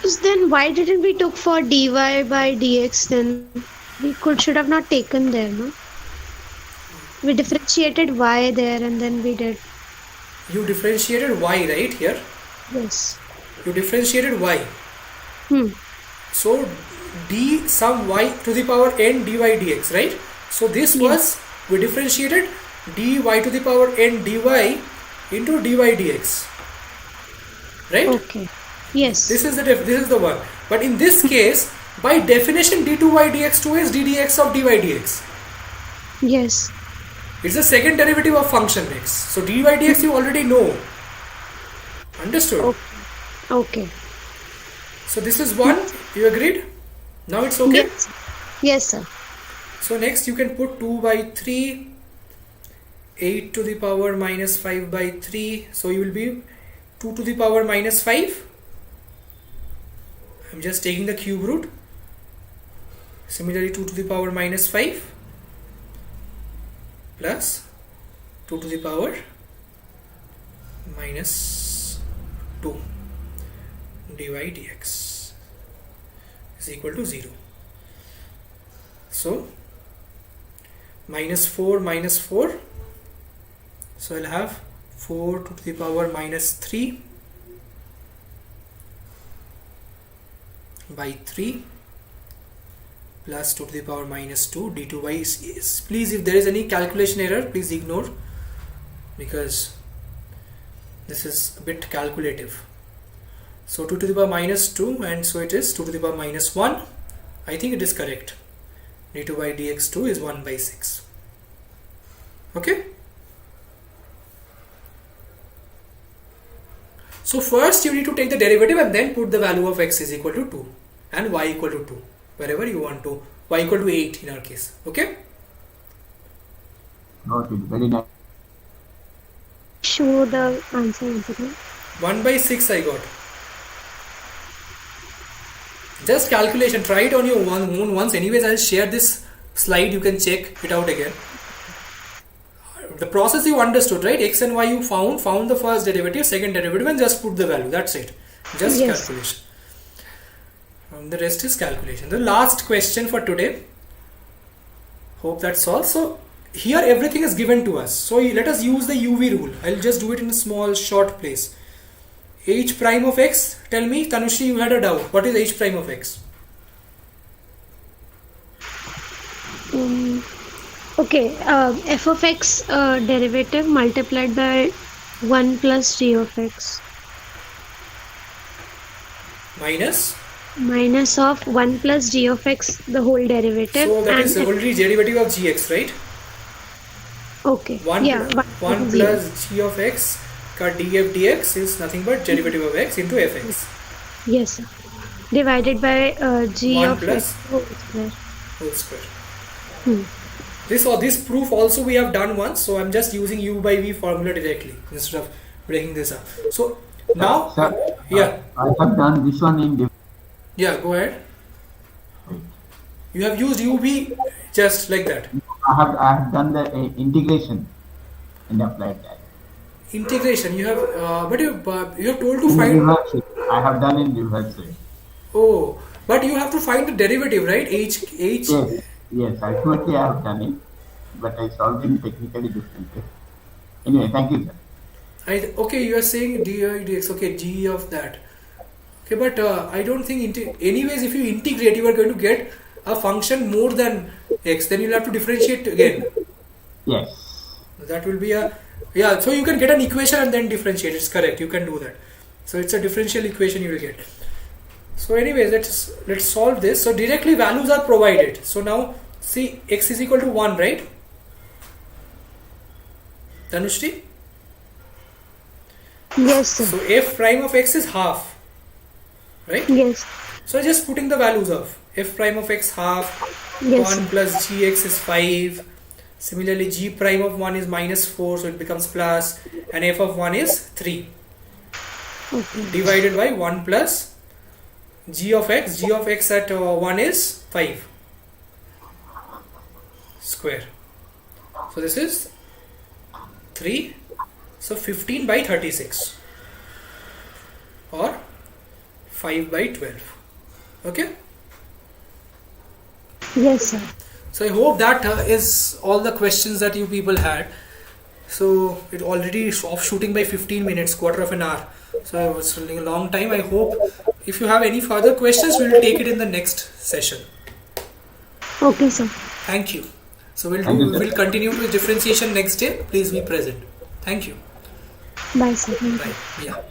So then why didn't we took for dy by dx then? We should have not taken there, no? We differentiated y there and then we did. You differentiated y, right, here? Yes. You differentiated y. So d sum y to the power n dy dx, right? So this was, we differentiated dy to the power n dy into dy dx, right? Okay. Yes. This is the one. But in this case, by definition, d2 by dx2 is d dx of dy dx. Yes. It's the second derivative of function x. So dy dx you already know. Understood? Okay. Okay. So this is one. You agreed? Now it's okay? Yes. Yes, sir. So next you can put 2 by 3, 8 to the power minus 5 by 3. So you will be 2 to the power minus 5. I'm just taking the cube root. Similarly 2 to the power minus 5 plus 2 to the power minus 2 dy dx is equal to 0. So minus 4, so I'll have 4 to the power minus 3 by 3 plus 2 to the power minus 2 d2 by is. Please, if there is any calculation error, please ignore, because this is a bit calculative. So 2 to the power minus 2, and so it is 2 to the power minus 1. I think it is correct. d2 by dx2 is 1 by 6. Okay. So first you need to take the derivative and then put the value of x is equal to 2 and y equal to 2, wherever you want to. Y equal to 8 in our case. Okay. Got it. Very nice. Show the answer again. 1 by 6 I got. Just calculation. Try it on your own once. Anyways, I'll share this slide. You can check it out again. The process you understood, right? X and y you found the first derivative, second derivative, and just put the value. That's it. Just calculation. The rest is calculation. The last question for today. Hope that's all. So here everything is given to us. So let us use the UV rule. I'll just do it in a small short place. H prime of x. Tell me, Tanushri, you had a doubt. What is h prime of x? Okay, f of x derivative multiplied by 1 plus g of x minus of 1 plus g of x, the whole derivative. So that is already derivative of gx, right? Okay. 1 plus g of x ka df dx is nothing but derivative of x into fx. Yes, sir. Divided by g 1 of plus x whole square. This proof also we have done once, so I'm just using u by v formula directly instead of breaking this up. So now, Sir, I have done this one in yeah, go ahead. You have used uv just like that. I have done the integration and applied that. Integration you have, but you have told to In find. reverse it. I have done in reverse it. Oh, but you have to find the derivative, right? H. Yes, ultimately I have done it. but I solved it technically differently. Anyway, thank you, sir. Okay, you are saying dy dx. Okay, g of that. Okay, but I don't think anyways if you integrate you are going to get a function more than x, then you'll have to differentiate again. Yes. That will be a, yeah, so you can get an equation and then differentiate. It's correct, you can do that. So it's a differential equation you will get. So anyways, let's solve this. So directly values are provided. So now see, x is equal to 1, right? Dhanushri? Yes, sir. So f prime of x is half, right? Yes. So just putting the values of f prime of x half, Yes. 1 plus gx is 5. Similarly, g prime of 1 is minus 4, so it becomes plus, and f of 1 is 3. Okay. Divided by 1 plus g of x at 1 is 5 square. So this is 3. So 15 by 36 or 5 by 12. Okay. Yes, sir. So I hope that is all the questions that you people had. So it already is off shooting by 15 minutes, quarter of an hour. So I was running a long time. I hope if you have any further questions, we will take it in the next session. Okay, sir. Thank you. So Thank you, sir. we'll continue with differentiation next day. Please be present. Thank you. Bye, sir. Bye. Yeah.